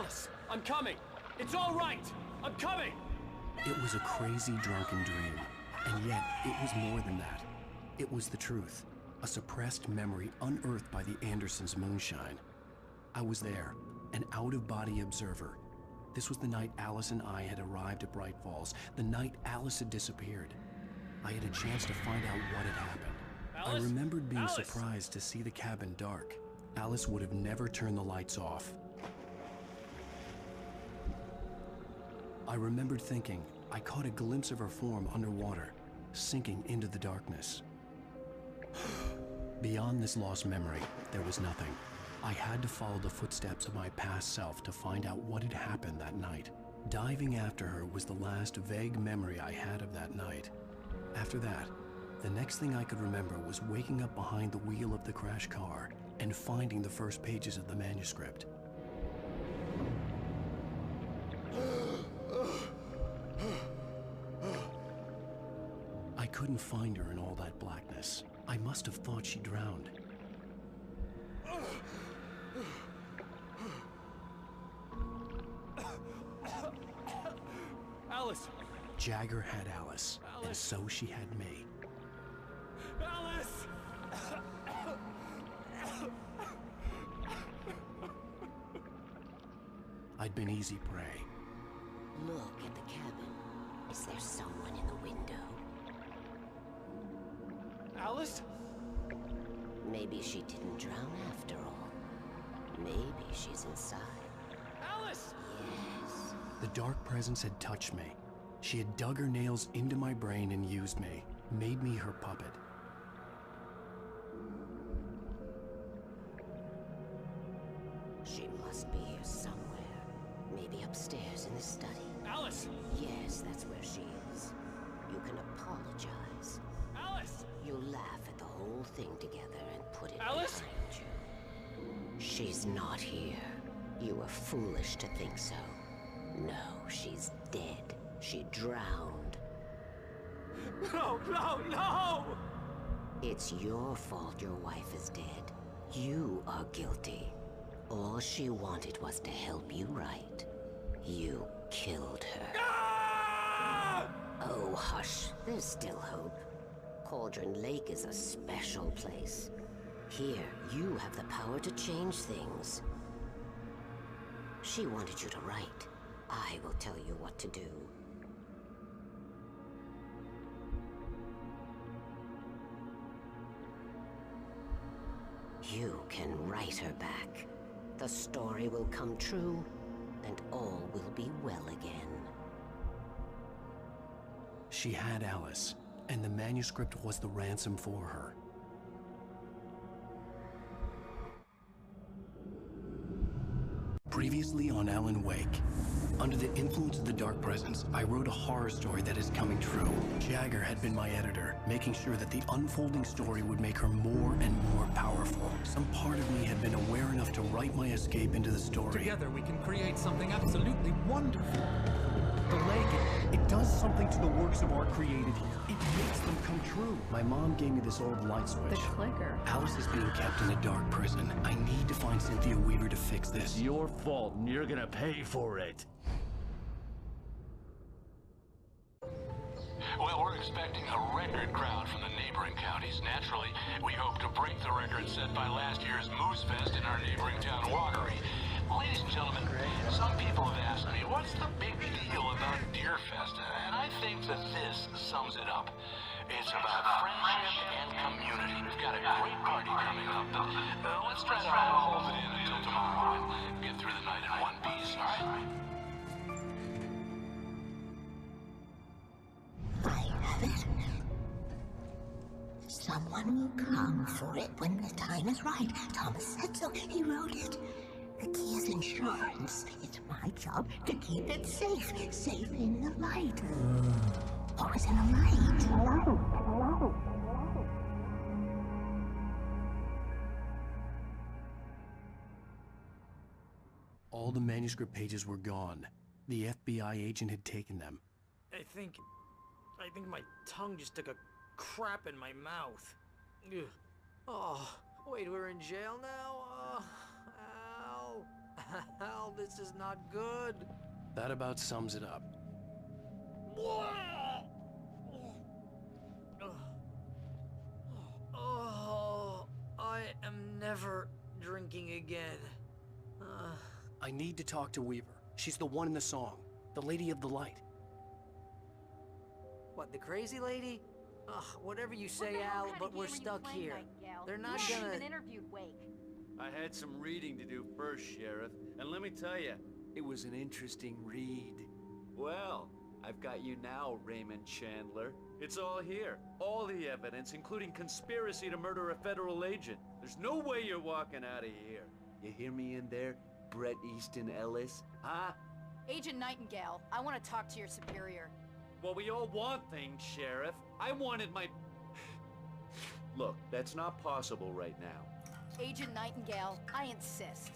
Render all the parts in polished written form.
Alice, I'm coming! It's all right! I'm coming! It was a crazy, drunken dream, and yet it was more than that. It was the truth, a suppressed memory unearthed by the Andersons' moonshine. I was there, an out-of-body observer. This was the night Alice and I had arrived at Bright Falls, the night Alice had disappeared. I had a chance to find out what had happened. Alice? I remembered being Alice? surprised to see the cabin dark. Alice would have never turned the lights off. I remembered thinking I caught a glimpse of her form underwater, sinking into the darkness. Beyond this lost memory, there was nothing. I had to follow the footsteps of my past self to find out what had happened that night. Diving after her was the last vague memory I had of that night. After that, the next thing I could remember was waking up behind the wheel of the crashed car and finding the first pages of the manuscript. I couldn't find her in all that blackness. I must have thought she drowned. Alice! Jagger had Alice, and so she had me. Alice! I'd been easy prey. Look at the cabin. Is there someone in the window? Alice? Maybe she didn't drown after all. Maybe she's inside. Alice! Yes. The dark presence had touched me. She had dug her nails into my brain and used me, made me her puppet. She must be here somewhere. Maybe upstairs in the study. Alice! Yes, that's where she is. You can apologize. Alice! You'll laugh at the whole thing together and put it Alice? behind you. She's not here. You were foolish to think so. No, she's dead. She drowned. No, no, no! It's your fault your wife is dead. You are guilty. All she wanted was to help you right. You killed her. Ah! Oh, hush. There's still hope. Cauldron Lake is a special place. Here, you have the power to change things. She wanted you to write. I will tell you what to do. You can write her back. The story will come true, and all will be well again. She had Alice, and the manuscript was the ransom for her. Previously on Alan Wake. Under the influence of the dark presence, I wrote a horror story that is coming true. Jagger had been my editor, making sure that the unfolding story would make her more and more powerful. Some part of me had been aware enough to write my escape into the story. Together we can create something absolutely wonderful. The lake, it does something to the works of art created here. It makes them come true. My mom gave me this old light switch. The clicker. Alice is being kept in a dark prison. I need to find Cynthia Weaver to fix this. It's your fault, and you're gonna pay for it. Well, we're expecting a record crowd from the neighboring counties. Naturally, we hope to break the record set by last year's Moose Fest in our neighboring town, Watery. Ladies and gentlemen, some people have asked me, what's the big deal about Deer Fest? And I think that this sums it up. It's about friendship and community. We've got a great party coming up, but let's try to hold it in until tomorrow and get through the night in one piece, all right? I have it. Someone will come for it when the time is right. Thomas said so. He wrote it. The key is insurance. It's my job to keep it safe. Safe in the light. Always in the light. All the manuscript pages were gone. The FBI agent had taken them. I think my tongue just took a crap in my mouth. Ugh. Oh, wait, we're in jail now? Ow. Hell, this is not good. That about sums it up. Oh, I am never drinking again. I need to talk to Weaver. She's the one in the song. The Lady of the Light. What, the crazy lady? Ugh, whatever you say, Al, but we're stuck here. They're not gonna... interviewed Wake. I had some reading to do first, Sheriff, and let me tell you, it was an interesting read. Well, I've got you now, Raymond Chandler. It's all here. All the evidence, including conspiracy to murder a federal agent. There's no way you're walking out of here. You hear me in there, Bret Easton Ellis? Huh? Agent Nightingale, I want to talk to your superior. Well, we all want things, Sheriff. I wanted my... Look, that's not possible right now. Agent Nightingale, I insist.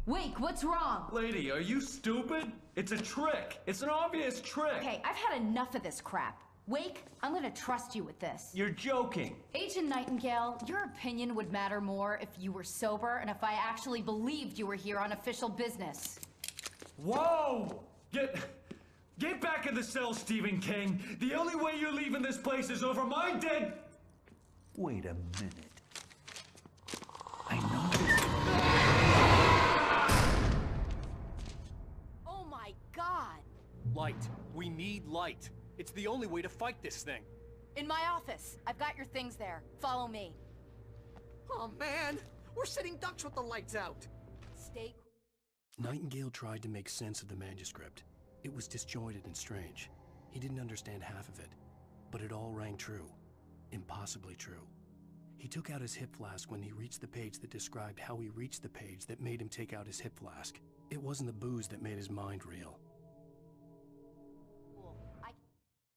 Wake, what's wrong? Lady, are you stupid? It's a trick. It's an obvious trick. Okay, I've had enough of this crap. Wake, I'm gonna trust you with this. You're joking. Agent Nightingale, your opinion would matter more if you were sober and if I actually believed you were here on official business. Whoa! Get back in the cell, Stephen King. The only way you're leaving this place is over my dead... Wait a minute. I know this... Oh my God! Light. We need light. It's the only way to fight this thing. In my office. I've got your things there. Follow me. Oh, man! We're sitting ducks with the lights out! Stay... Nightingale tried to make sense of the manuscript. It was disjointed and strange. He didn't understand half of it, but it all rang true. Impossibly true. He took out his hip flask when he reached the page that described how he reached the page that made him take out his hip flask. It wasn't the booze that made his mind reel.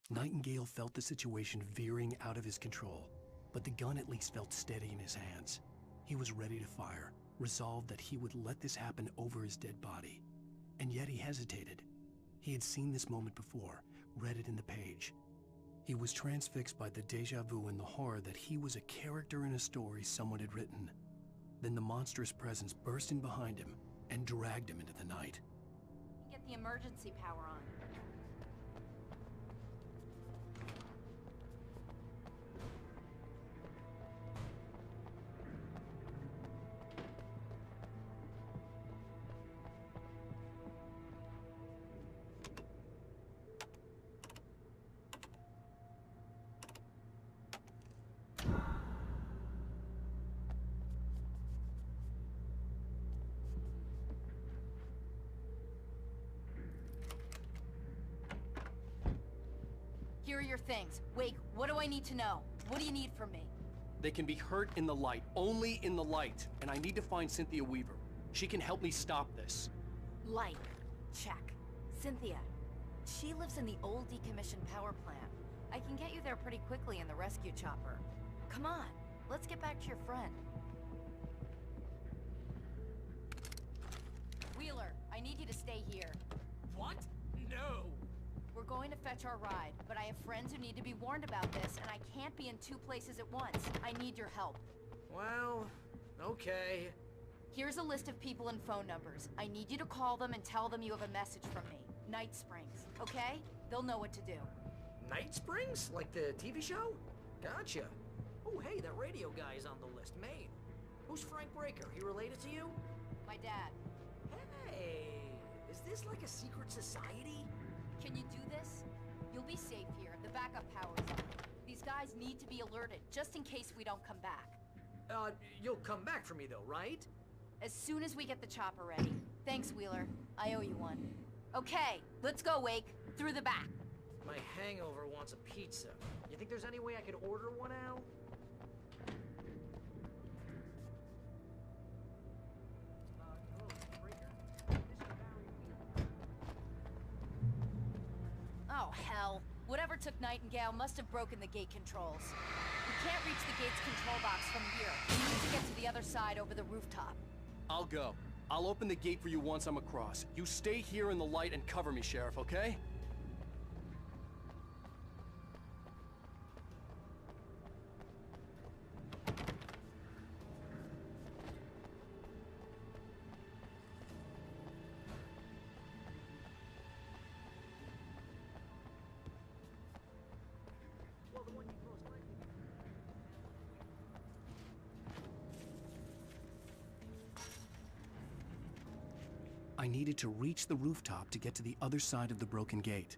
Nightingale felt the situation veering out of his control, but the gun at least felt steady in his hands. He was ready to fire, resolved that he would let this happen over his dead body. And yet he hesitated. He had seen this moment before, read it in the page. He was transfixed by the déjà vu and the horror that he was a character in a story someone had written. Then the monstrous presence burst in behind him and dragged him into the night. Get the emergency power on. Here are your things. Wake, what do I need to know? What do you need from me? They can be hurt in the light, only in the light, and I need to find Cynthia Weaver. She can help me stop this. Light. Check. Cynthia. She lives in the old decommissioned power plant. I can get you there pretty quickly in the rescue chopper. Come on, let's get back to your friend. Wheeler, I need you to stay here. What? No! We're going to fetch our ride, but I have friends who need to be warned about this, and I can't be in two places at once. I need your help. Well, okay. Here's a list of people and phone numbers. I need you to call them and tell them you have a message from me. Night Springs, okay? They'll know what to do. Night Springs? Like the TV show? Gotcha. Oh, hey, that radio guy is on the list. Maine. Who's Frank Breaker? He related to you? My dad. Hey, is this like a secret society? Can you do this? You'll be safe here. The backup power's on. These guys need to be alerted, just in case we don't come back. You'll come back for me though, right? As soon as we get the chopper ready. Thanks, Wheeler. I owe you one. Okay, let's go, Wake. Through the back. My hangover wants a pizza. You think there's any way I could order one, Al? Oh, hell. Whatever took Nightingale must have broken the gate controls. We can't reach the gate's control box from here. We need to get to the other side over the rooftop. I'll go. I'll open the gate for you once I'm across. You stay here in the light and cover me, Sheriff, okay? I needed to reach the rooftop to get to the other side of the broken gate.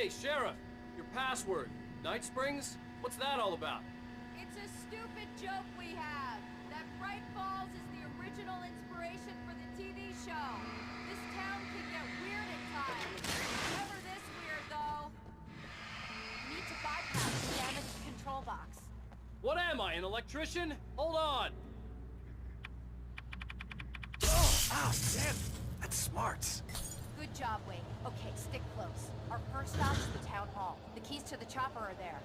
Hey, Sheriff! Your password. Night Springs? What's that all about? It's a stupid joke we have. That Bright Falls is the original inspiration for the TV show. This town can get weird at times. Never this weird, though. You need to bypass the damaged control box. What am I, an electrician? Hold on! Oh, damn! That's smart. Good job, Wing. Okay, stick close. Our first stop is the town hall. The keys to the chopper are there.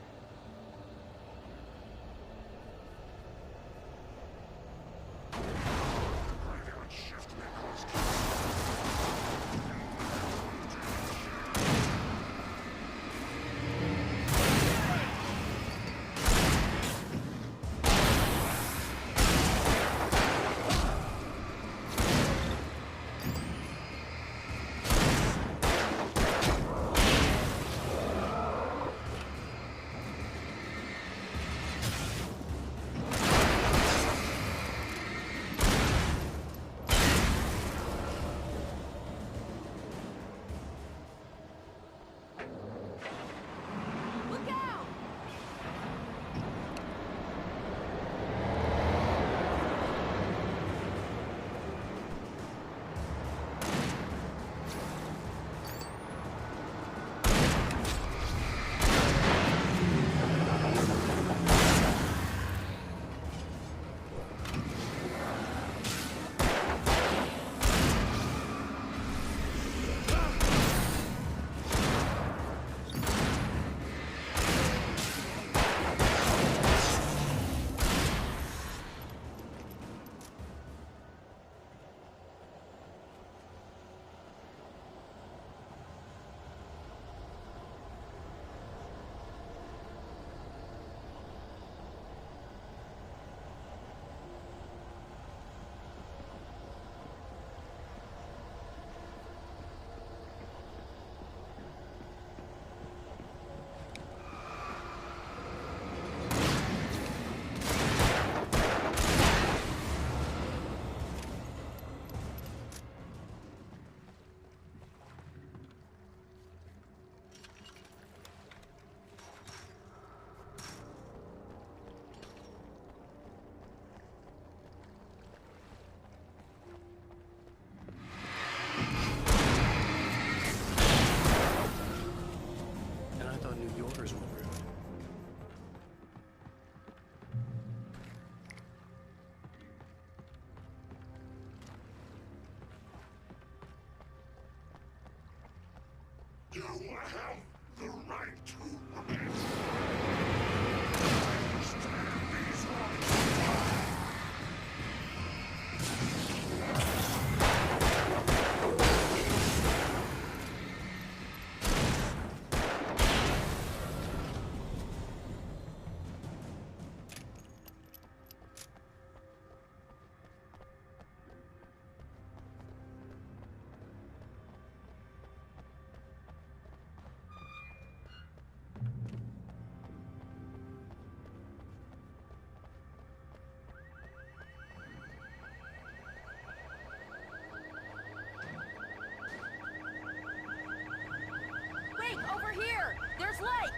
Moose Lake!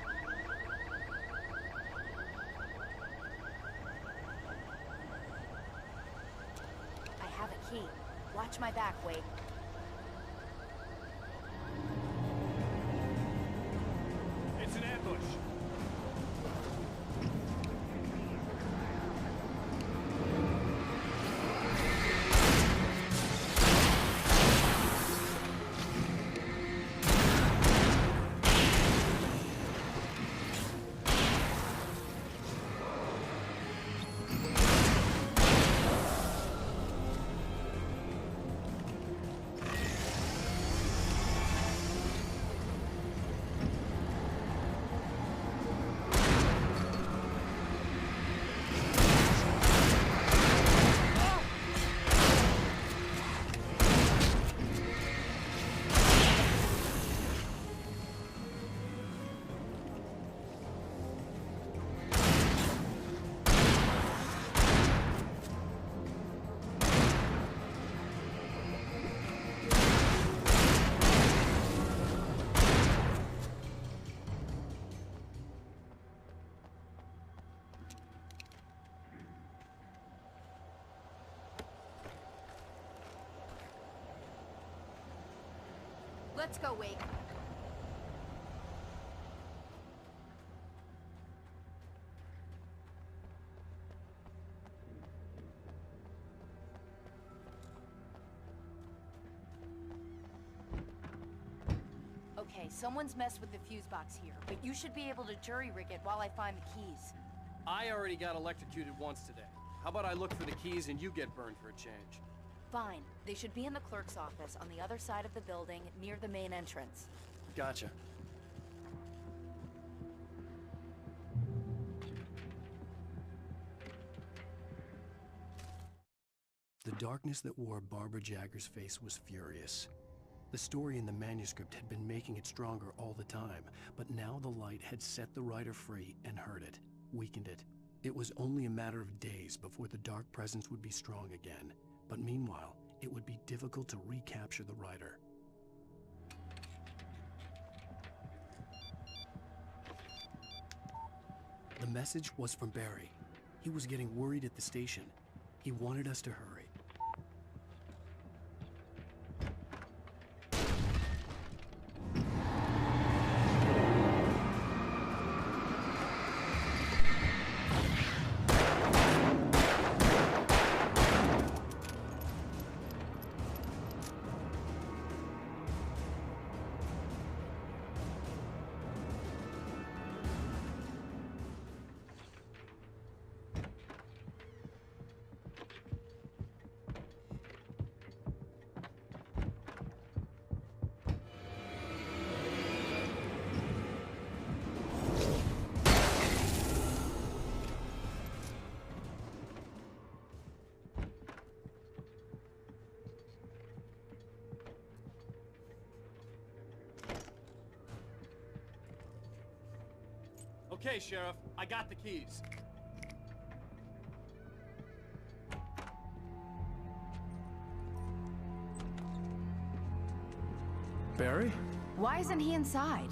I have a key. Watch my back, Wade. It's an ambush. Let's go, Wade. Okay, someone's messed with the fuse box here, but you should be able to jury rig it while I find the keys. I already got electrocuted once today. How about I look for the keys and you get burned for a change? Fine. They should be in the clerk's office on the other side of the building, near the main entrance. Gotcha. The darkness that wore Barbara Jagger's face was furious. The story in the manuscript had been making it stronger all the time, but now the light had set the writer free and hurt it, weakened it. It was only a matter of days before the dark presence would be strong again, but meanwhile, it would be difficult to recapture the writer. The message was from Barry. He was getting worried at the station. He wanted us to hurry. Okay, Sheriff, I got the keys. Barry? Why isn't he inside?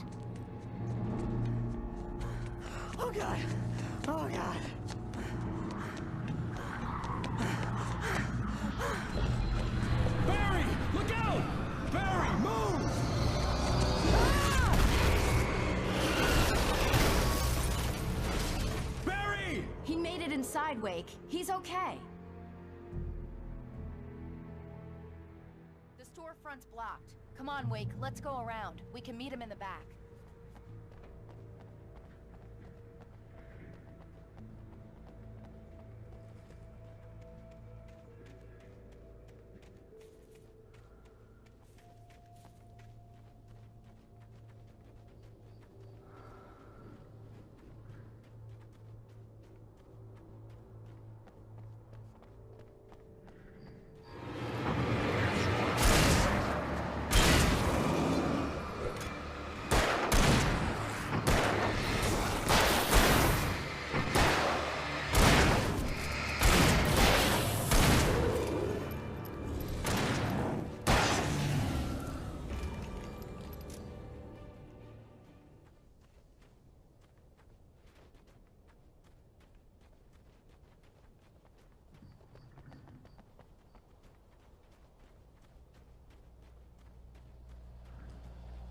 Oh, God. Oh, God. Barry! Look out! Barry, move! Barry! He made it inside, Wake. He's okay. The storefront's blocked. Come on, Wake. Let's go around. We can meet him in the back.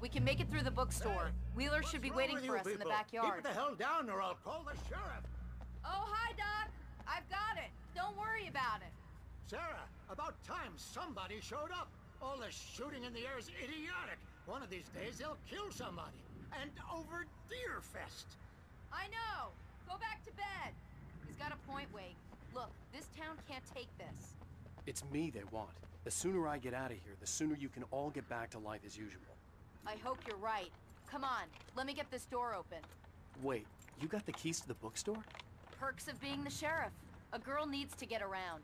We can make it through the bookstore. Wheeler should be waiting for us in the backyard. Keep the hell down or I'll call the sheriff. Oh, hi, Doc. I've got it. Don't worry about it. Sarah, about time somebody showed up. All this shooting in the air is idiotic. One of these days they'll kill somebody. And over Deerfest. I know. Go back to bed. He's got a point, Wake. Look, this town can't take this. It's me they want. The sooner I get out of here, the sooner you can all get back to life as usual. I hope you're right. Come on, let me get this door open. Wait, you got the keys to the bookstore? Perks of being the sheriff. A girl needs to get around.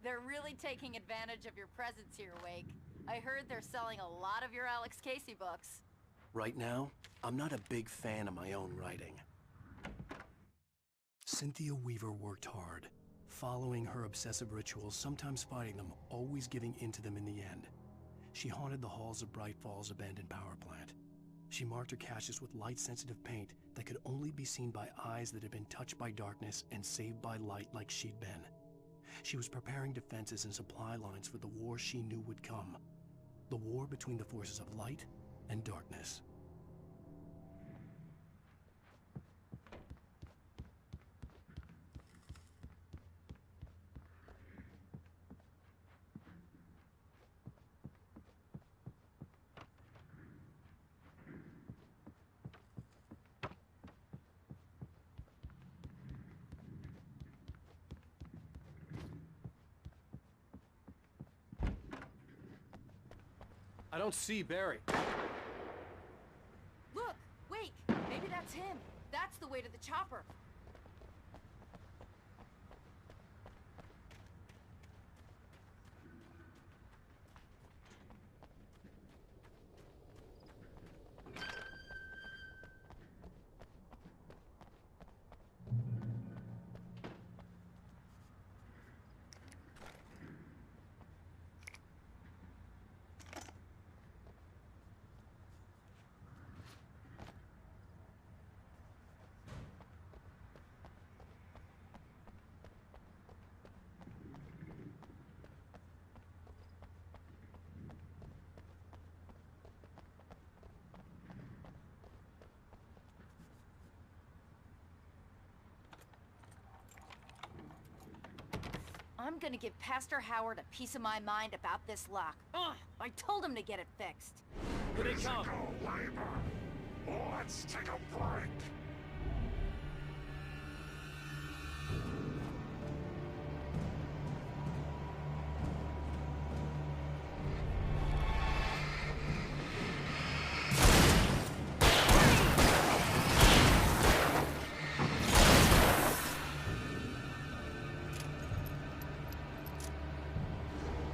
They're really taking advantage of your presence here, Wake. I heard they're selling a lot of your Alex Casey books. Right now, I'm not a big fan of my own writing. Cynthia Weaver worked hard, following her obsessive rituals, sometimes fighting them, always giving in to them in the end. She haunted the halls of Bright Falls' abandoned power plant. She marked her caches with light-sensitive paint that could only be seen by eyes that had been touched by darkness and saved by light like she'd been. She was preparing defenses and supply lines for the war she knew would come. The war between the forces of light and darkness. I don't see Barry. Look! Wake! Maybe that's him. That's the way to the chopper. I'm gonna give Pastor Howard a piece of my mind about this lock. Ugh! I told him to get it fixed. Here they come. Let's take a break.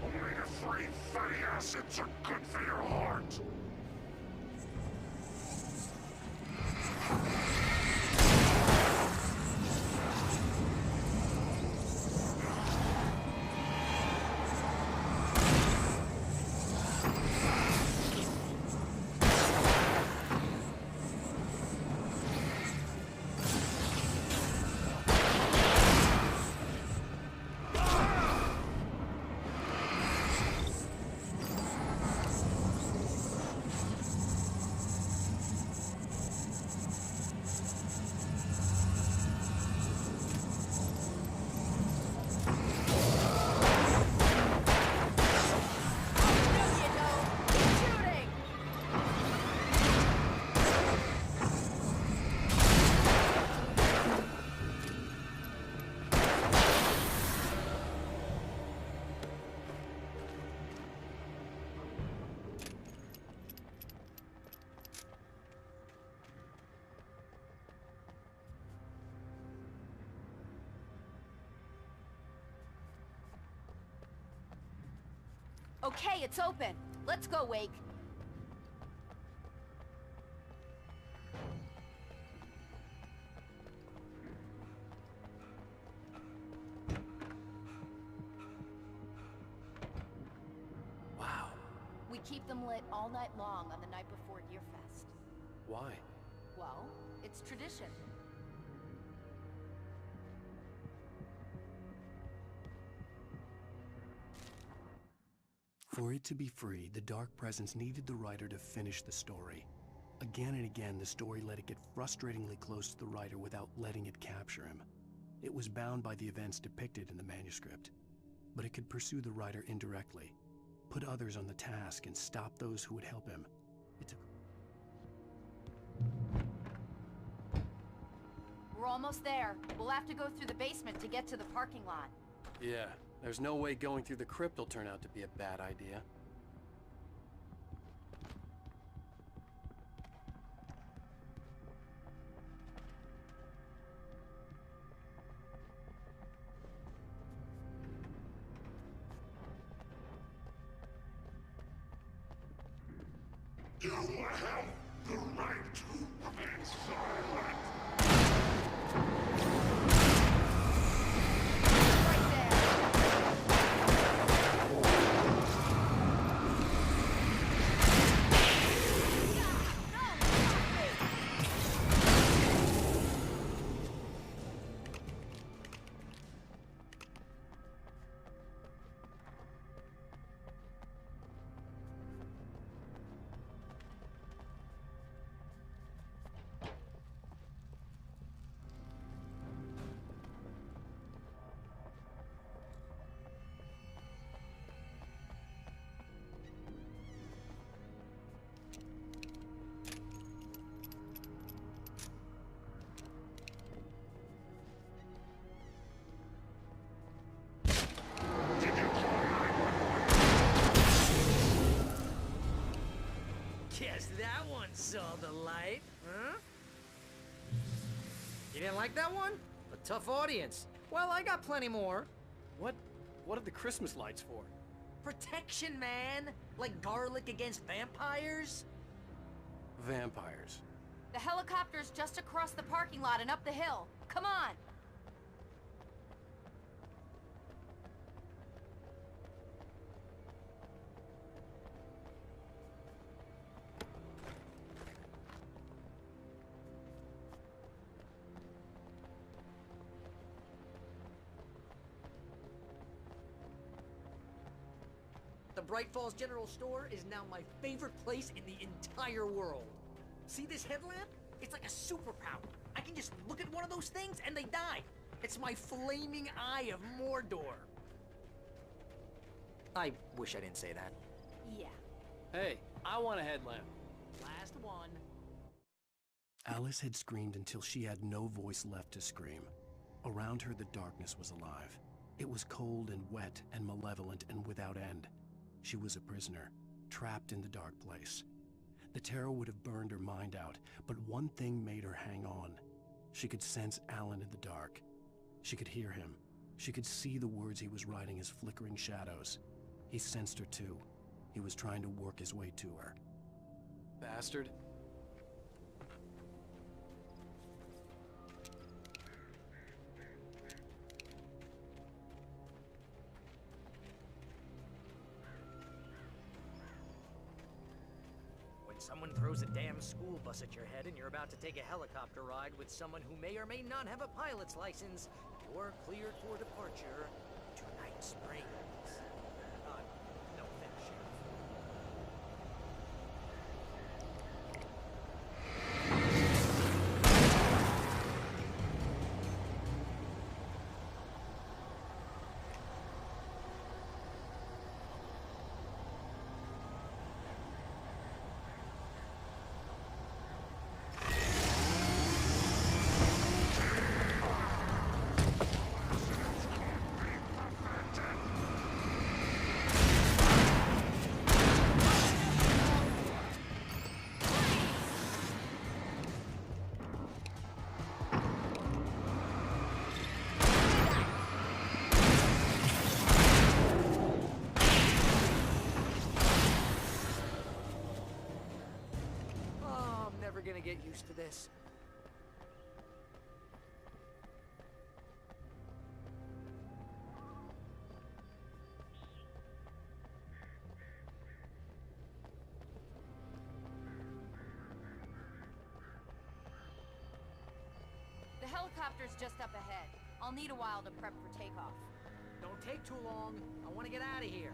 Omega-3 fatty acids are good for your heart. Okay, it's open. Let's go, Wake. Wow. We keep them lit all night long on the night before Deerfest. Why? Well, it's tradition. For it to be free, the Dark Presence needed the writer to finish the story. Again and again, the story let it get frustratingly close to the writer without letting it capture him. It was bound by the events depicted in the manuscript, but it could pursue the writer indirectly, put others on the task, and stop those who would help him. It took... We're almost there. We'll have to go through the basement to get to the parking lot. Yeah, there's no way going through the crypt will turn out to be a bad idea. You have the right to remain silent. Guess that one saw the light, huh? You didn't like that one? A tough audience. Well, I got plenty more. What are the Christmas lights for? Protection, man! Like garlic against vampires? Vampires. The helicopter's just across the parking lot and up the hill. Come on! The Bright Falls General Store is now my favorite place in the entire world. See this headlamp? It's like a superpower. I can just look at one of those things and they die. It's my flaming eye of Mordor. I wish I didn't say that. Yeah. Hey, I want a headlamp. Last one. Alice had screamed until she had no voice left to scream. Around her, the darkness was alive. It was cold and wet and malevolent and without end. She was a prisoner, trapped in the dark place. The terror would have burned her mind out, but one thing made her hang on. She could sense Alan in the dark. She could hear him. She could see the words he was writing as flickering shadows. He sensed her too. He was trying to work his way to her. Bastard. Someone throws a damn school bus at your head and you're about to take a helicopter ride with someone who may or may not have a pilot's license, you're cleared for departure to Night Springs. No offense, Sheriff. Gonna get used to this. The helicopter's just up ahead. I'll need a while to prep for takeoff. Don't take too long. I want to get out of here.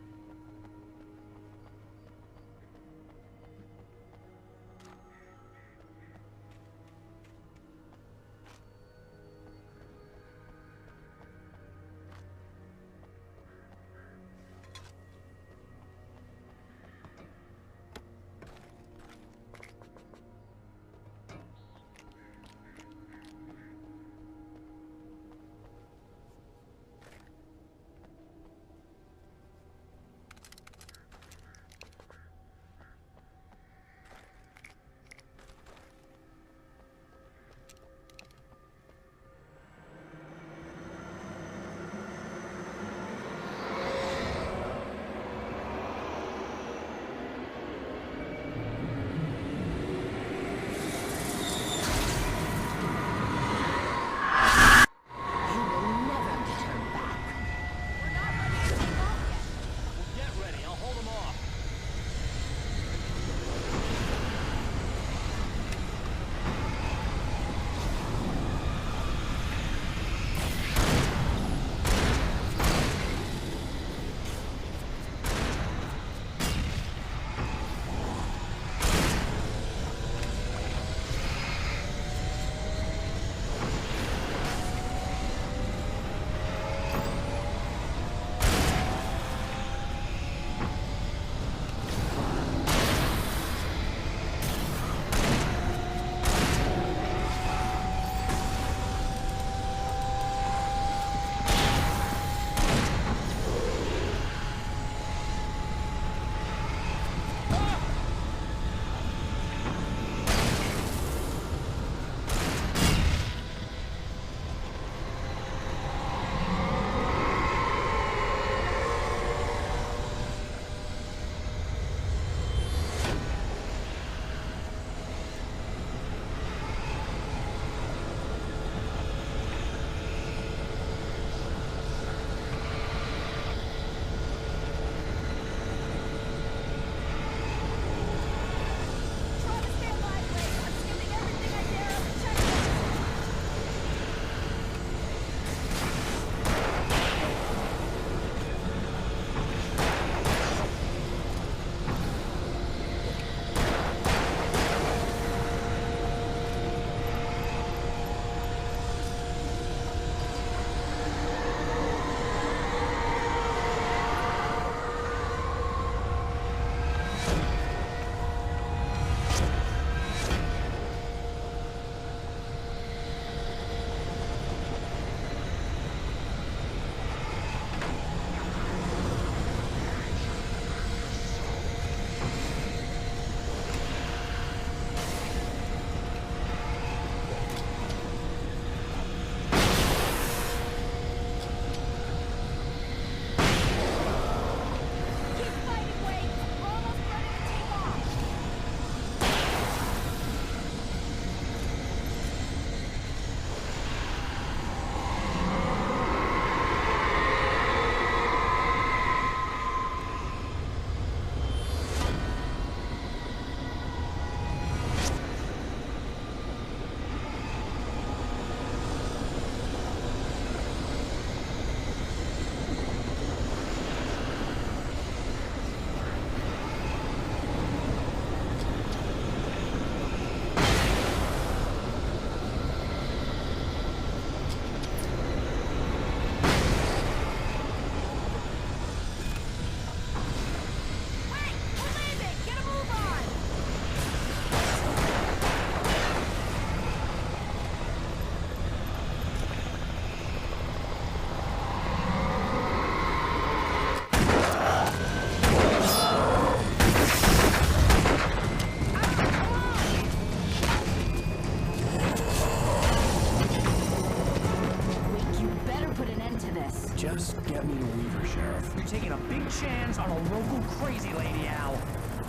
crazy, Lady Owl.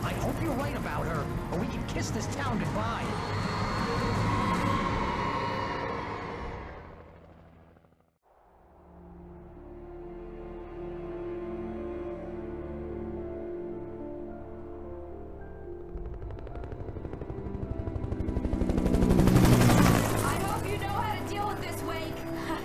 I hope you're right about her, or we can kiss this town goodbye. I hope you know how to deal with this, Wake.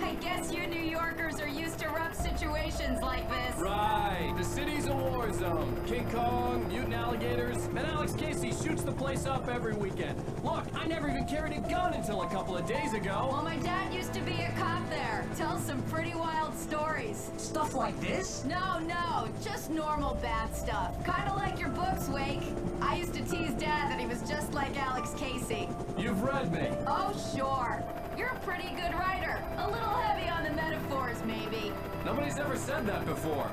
I guess you New Yorkers are used to rough situations like this. Right. The city's a war zone. King Kong, mutant alligators, and Alex Casey shoots the place up every weekend. Look, I never even carried a gun until a couple of days ago. Well, my dad used to be a cop there. Tells some pretty wild stories. Stuff like this? No, just normal bad stuff. Kinda like your books, Wake. I used to tease Dad that he was just like Alex Casey. You've read me. Oh, sure. You're a pretty good writer. A little heavy on the metaphors, maybe. Nobody's ever said that before.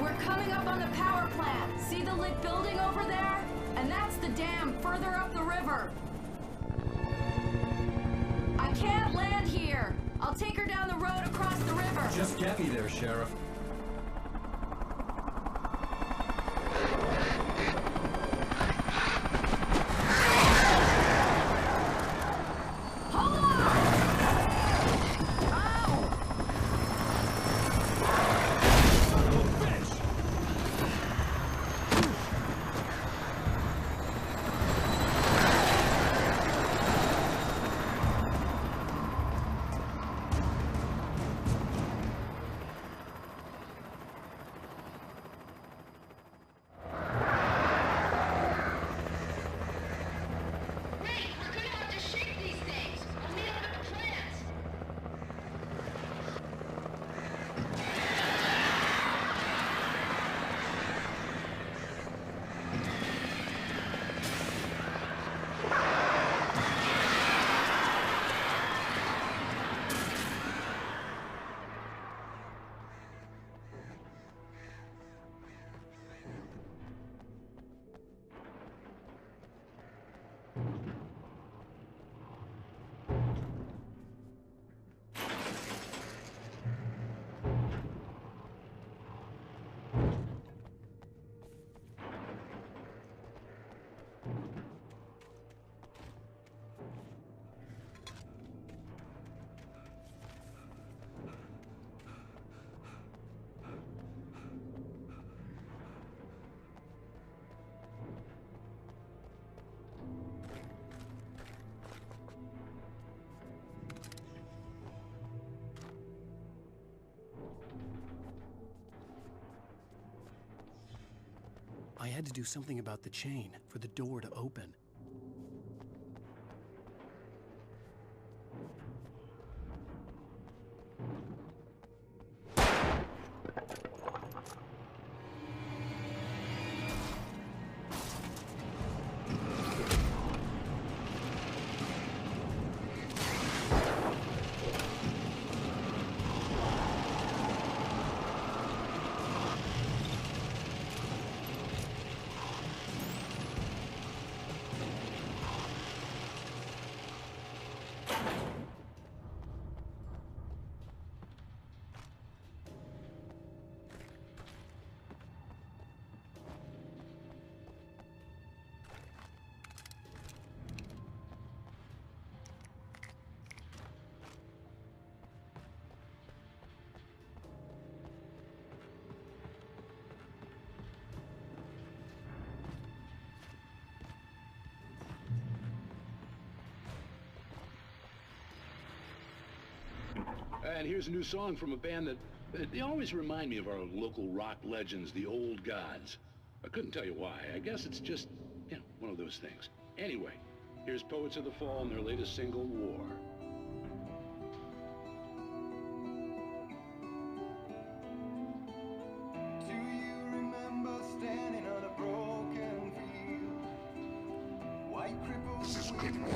We're coming up on the power plant. See the lit building over there? And that's the dam further up the river. I can't land here. I'll take her down the road across the river. Just get me there, Sheriff. Hold on! I had to do something about the chain for the door to open. And here's a new song from a band that they always remind me of our local rock legends, the Old Gods. I couldn't tell you why. I guess it's just, one of those things. Anyway, here's Poets of the Fall and their latest single, War. Do you remember standing on a broken field? White cripples. This is good work.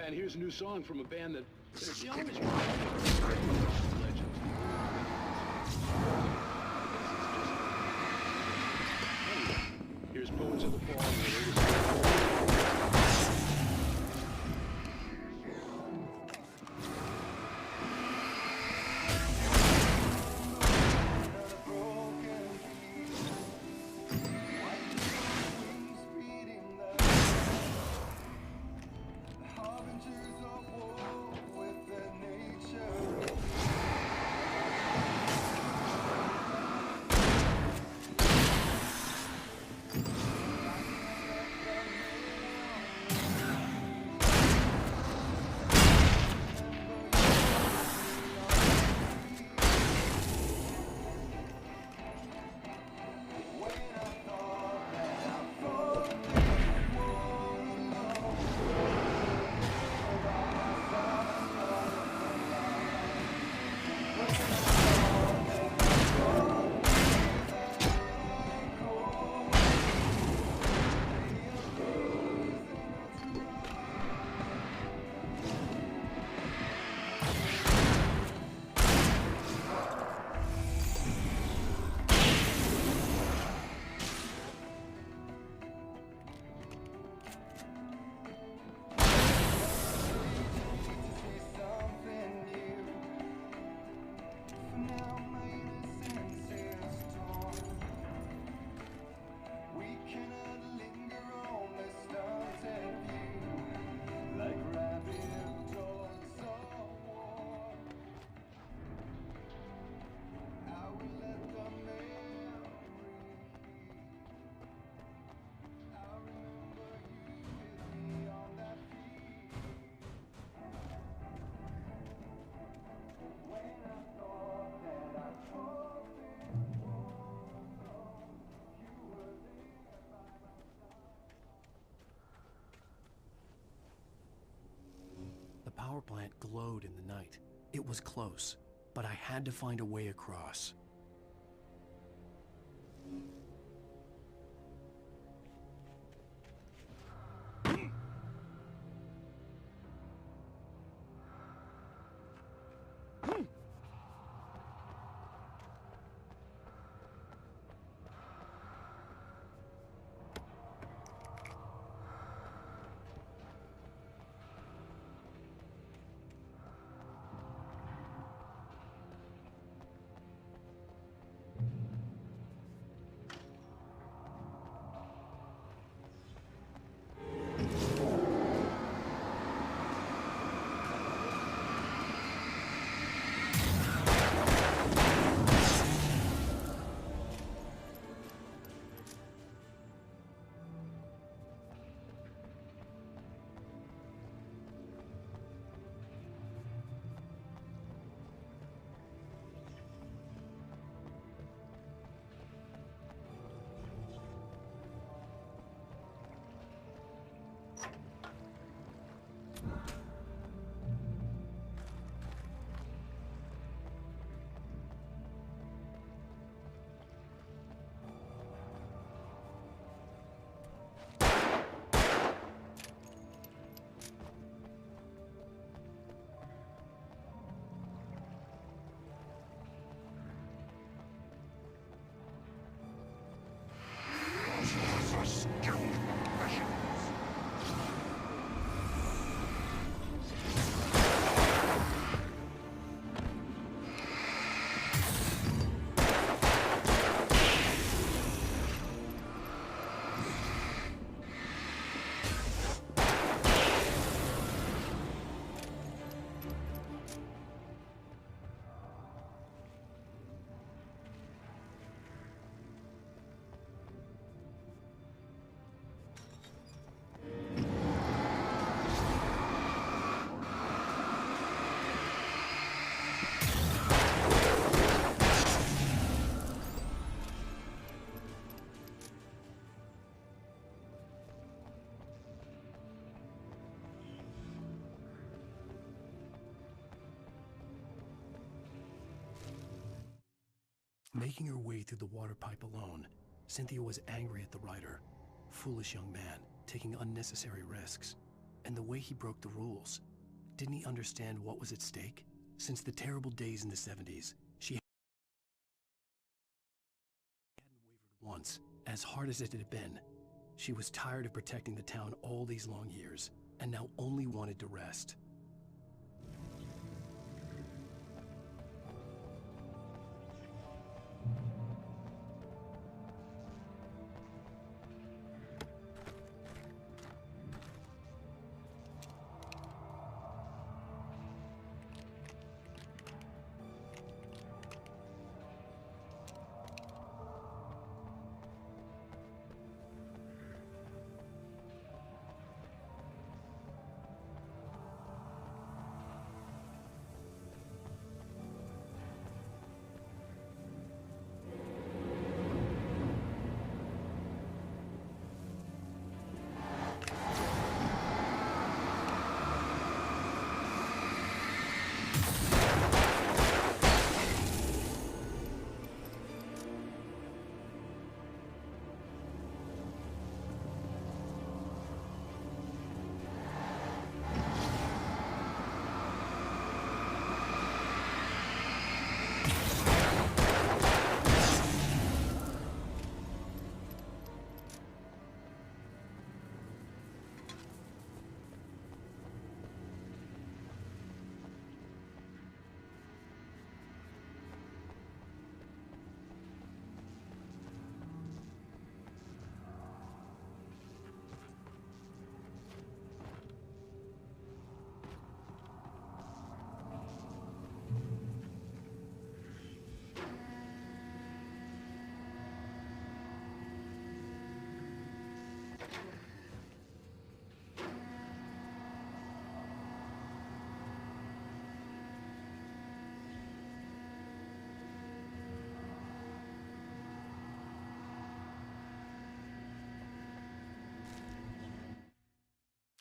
and here's a new song from a band that... The always legends. Anyway, here's Poets of the Fall and the latest... The power plant glowed in the night. It was close, but I had to find a way across. Making her way through the water pipe alone, Cynthia was angry at the rider. Foolish young man, taking unnecessary risks. And the way he broke the rules. Didn't he understand what was at stake? Since the terrible days in the 70s, she hadn't wavered once, as hard as it had been. She was tired of protecting the town all these long years, and now only wanted to rest.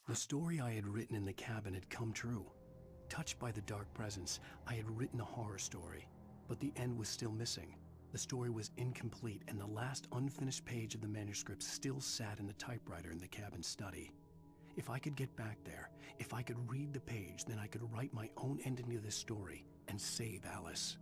The story I had written in the cabin had come true. Touched by the dark presence, I had written a horror story, but the end was still missing. The story was incomplete, and the last unfinished page of the manuscript still sat in the typewriter in the cabin study. If I could get back there, if I could read the page, then I could write my own ending to this story and save Alice.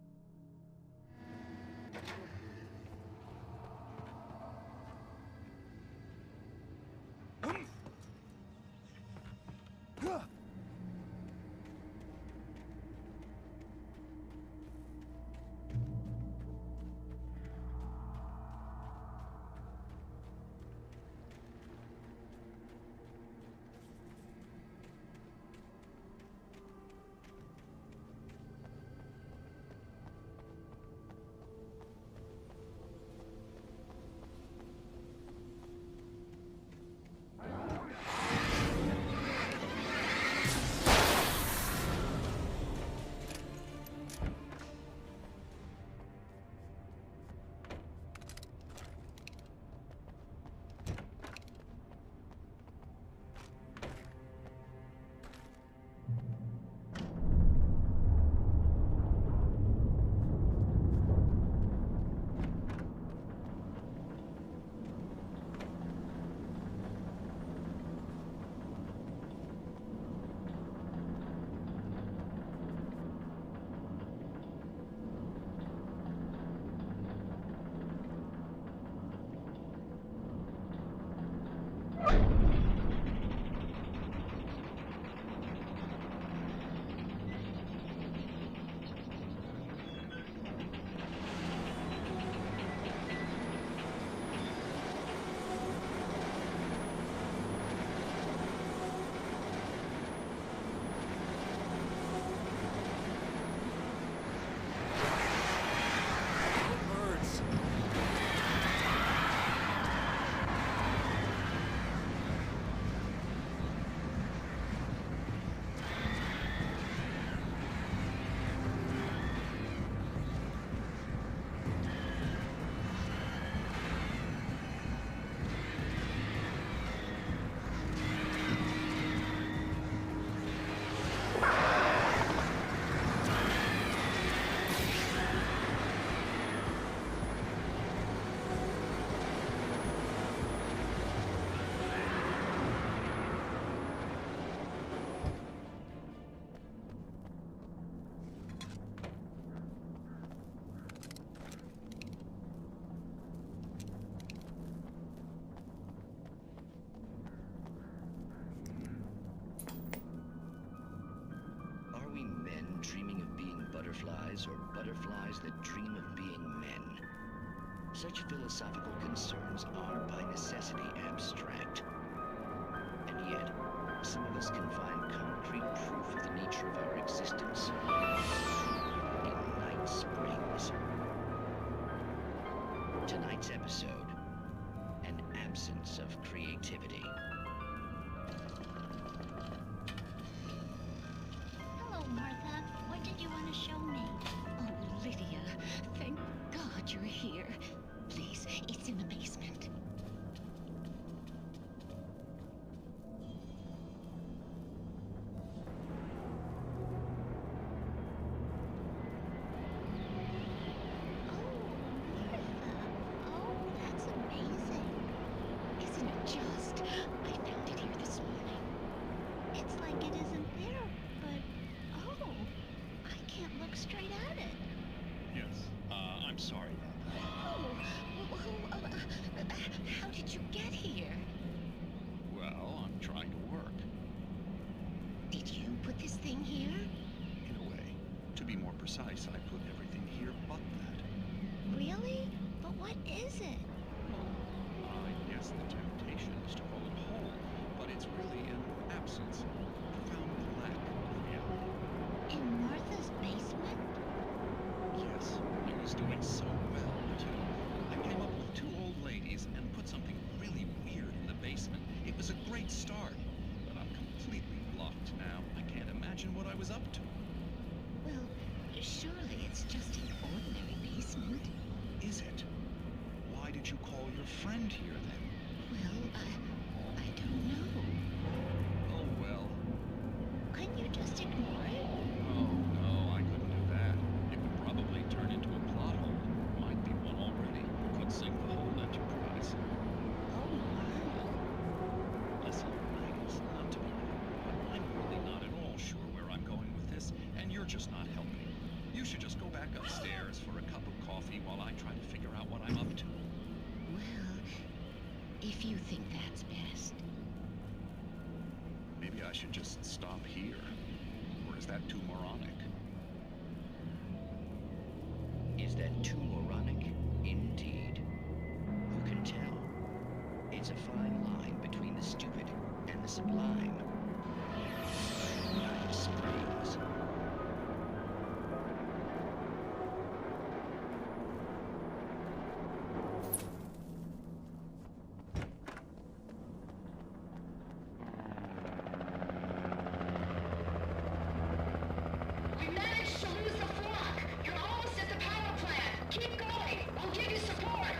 butterflies or butterflies that dream of being men. Such philosophical concerns are by necessity abstract. And yet, some of us can find concrete proof of the nature of our existence in Night Springs. Tonight's episode, an absence of creativity. Hello, Martha. What did you want to show me? Oh, Lydia. Thank God you're here. Please, it's in the basement. How did you get here? Well, I'm trying to work. Did you put this thing here? In a way. To be more precise, I put everything here but that. Really? But what is it? Well, I guess the temptation is to call it whole, but it's really an absence, a profound lack of reality. In Martha's basement? Yes, I was doing so well, too. I came up with two old ladies and put something really weird in the basement. It was a great start, but I'm completely blocked now. I can't imagine what I was up to. Well, surely it's just an ordinary basement. Is it? Why did you call your friend here, then? Well, I don't know. Oh, well. Couldn't you just ignore it? Oh, no, I couldn't do that. It would probably turn into a plot hole. Might be one already. Could sink the whole enterprise. Oh, my. Listen, ladies, not to be rude, but I'm really not at all sure where I'm going with this, and you're just not helping. You should just go back upstairs for a cup of coffee while I try to figure out what I'm up to. Well, if you think that's best. Maybe I should just stop here. Or is that too moronic? Is that too moronic? Indeed. Who can tell? It's a fine line between the stupid and the sublime. Night Springs. We managed to lose the flock. You're almost at the power plant. Keep going. I'll give you support.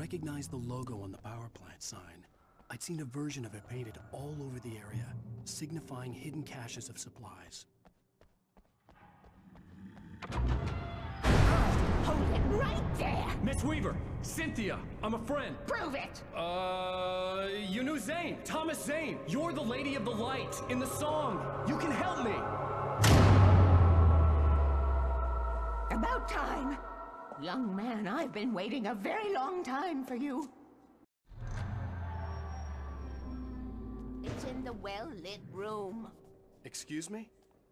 recognized the logo on the power plant sign. I'd seen a version of it painted all over the area, signifying hidden caches of supplies. Hold it right there! Miss Weaver! Cynthia! I'm a friend! Prove it! You knew Zane! Thomas Zane! You're the Lady of the Light in the song! You can help me! About time! Young man, I've been waiting a very long time for you. It's in the well-lit room. Excuse me?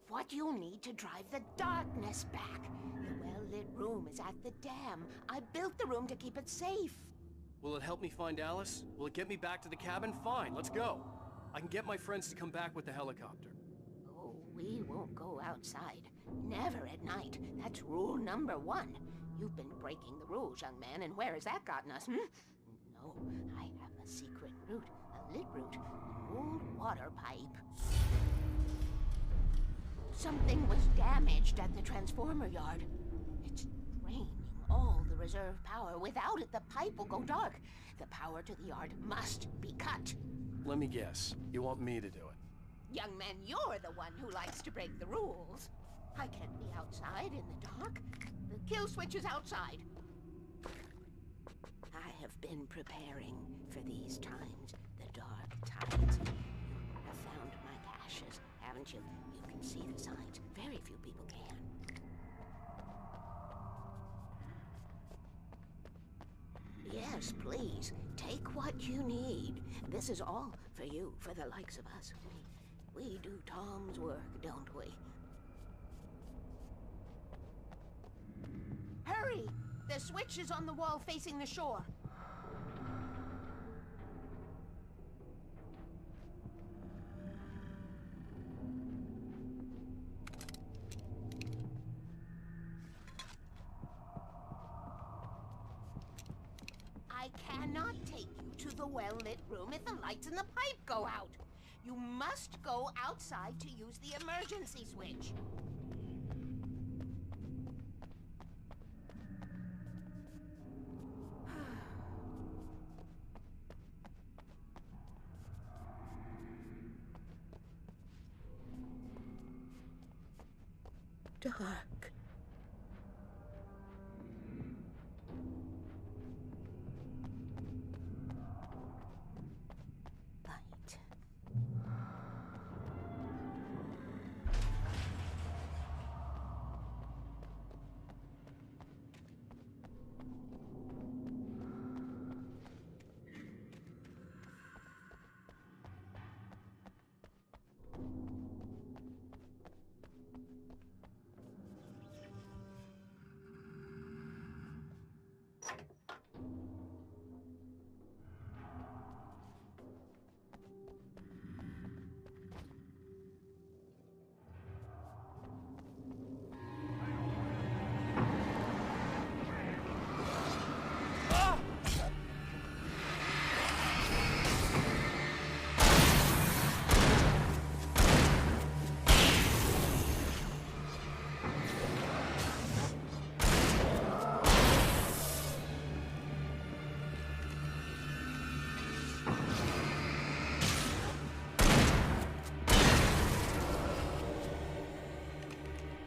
What you'll need to drive the darkness back. The well-lit room is at the dam. I built the room to keep it safe. Will it help me find Alice? Will it get me back to the cabin? Fine, let's go. I can get my friends to come back with the helicopter. Oh, we won't go outside. Never at night. That's rule number 1. You've been breaking the rules, young man, and where has that gotten us, No, I have a secret route. A lit route. An old water pipe. Something was damaged at the transformer yard. It's draining all the reserve power. Without it, the pipe will go dark. The power to the yard must be cut. Let me guess. You want me to do it? Young man, you're the one who likes to break the rules. I can't be outside in the dark. The kill switch is outside. I have been preparing for these times. The dark tides. You have found my caches, haven't you? You can see the signs. Very few people can. Yes, please. Take what you need. This is all for you, for the likes of us. We do Tom's work, don't we? Hurry! The switch is on the wall facing the shore. I cannot take you to the well-lit room if the lights in the pipe go out. You must go outside to use the emergency switch. Dark. Light.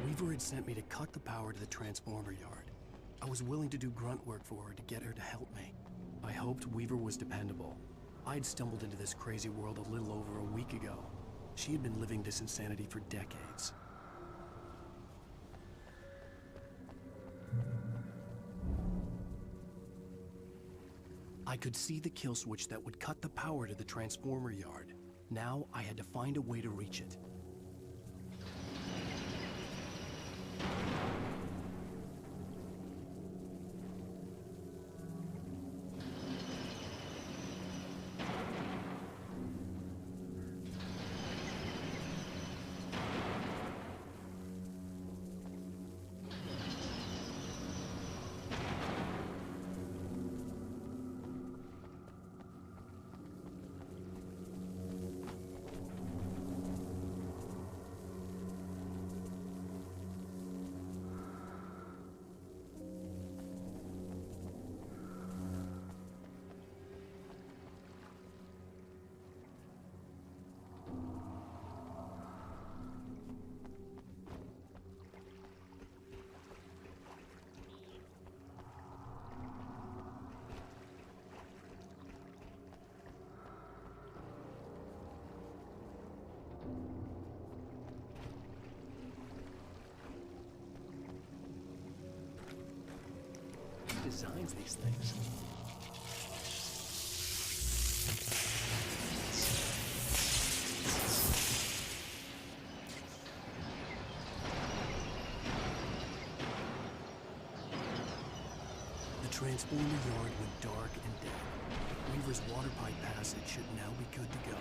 Weaver had sent me to cut the power to the transformer yard. I was willing to do grunt work for her to get her to help me. I hoped Weaver was dependable. I'd stumbled into this crazy world a little over a week ago. She had been living this insanity for decades. I could see the kill switch that would cut the power to the transformer yard. Now I had to find a way to reach it. finds these things. The transformer yard went dark and dead. Weaver's water pipe passage should now be good to go.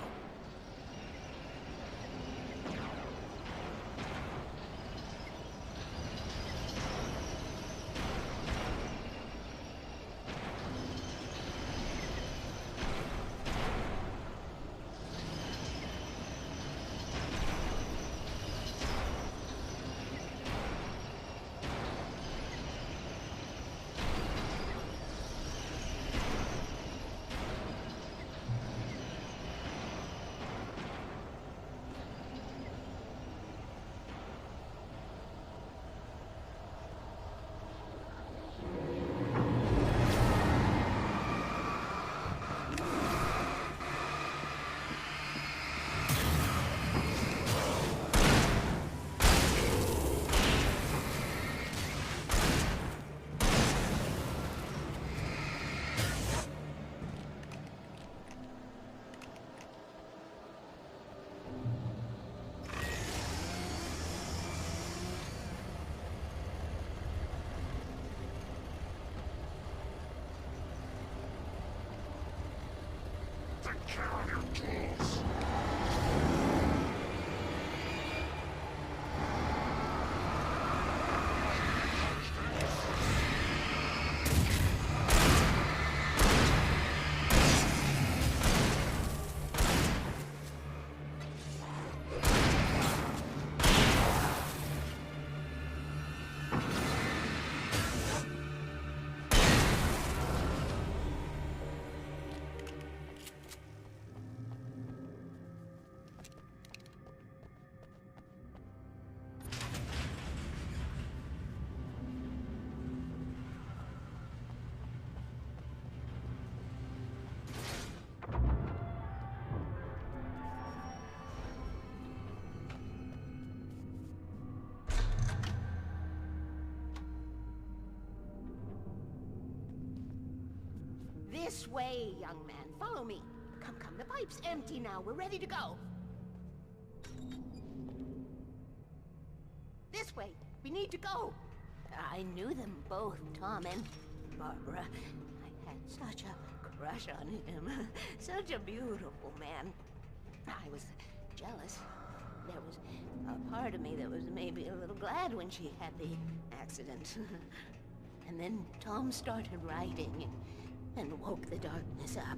Take care of your tools. This way, young man. Follow me. Come, come. The pipe's empty now. We're ready to go. This way. We need to go. I knew them both, Tom and Barbara. I had such a crush on him. Such a beautiful man. I was jealous. There was a part of me that was maybe a little glad when she had the accident. And then Tom started writing and woke the darkness up.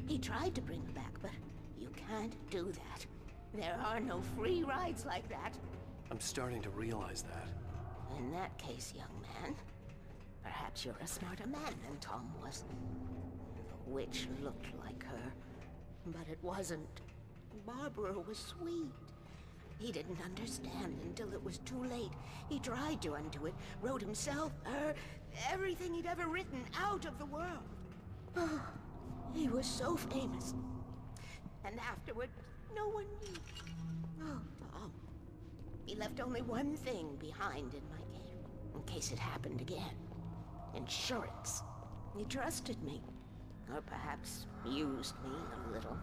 He tried to bring her back, but you can't do that. There are no free rides like that. I'm starting to realize that. In that case, young man, perhaps you're a smarter man than Tom was. The witch looked like her, but it wasn't. Barbara was sweet. He didn't understand until it was too late. He tried to undo it, wrote himself, her, everything he'd ever written out of the world. Oh, he was so famous. And afterward, no one knew. Oh, Tom. He left only one thing behind in my care, in case it happened again. Insurance. He trusted me. Or perhaps used me a little.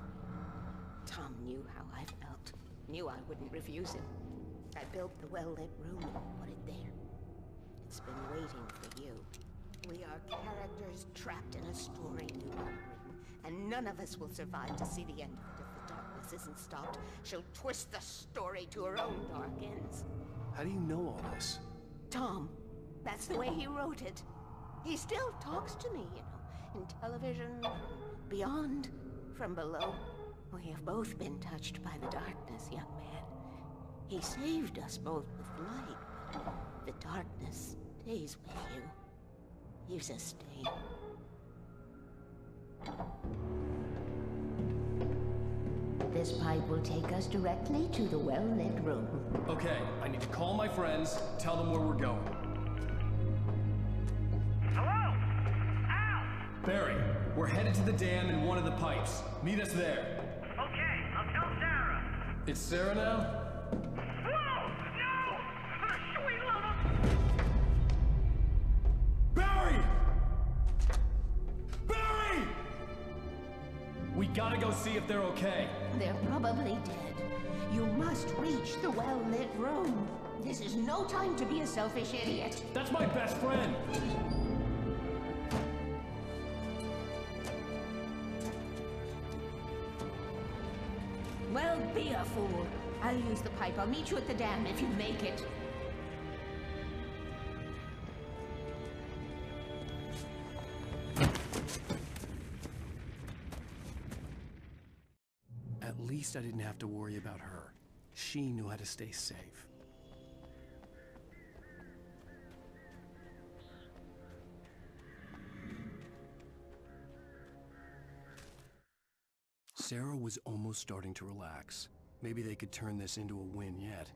Tom knew how I felt. Knew I wouldn't refuse him. I built the well-lit room and put it there. It's been waiting for you. We are characters trapped in a story you have written, and none of us will survive to see the end of it if the darkness isn't stopped. She'll twist the story to her own dark ends. How do you know all this? Tom, that's the way he wrote it. He still talks to me, you know, in television, from beyond, from below. We have both been touched by the darkness, young man. He saved us both with light, but the darkness stays with you. Leaves a stain. This pipe will take us directly to the well-lit room. Okay, I need to call my friends, tell them where we're going. Hello? Al! Barry, we're headed to the dam in one of the pipes. Meet us there. Okay, I'll tell Sarah. It's Sarah now? Whoa! No! For the sweet love of... Barry! gotta go see if they're okay. They're probably dead. You must reach the well-lit room. This is no time to be a selfish idiot. That's my best friend! Well, be a fool. I'll use the pipe. I'll meet you at the dam if you make it. At least I didn't have to worry about her. She knew how to stay safe. Sarah was almost starting to relax. Maybe they could turn this into a win yet.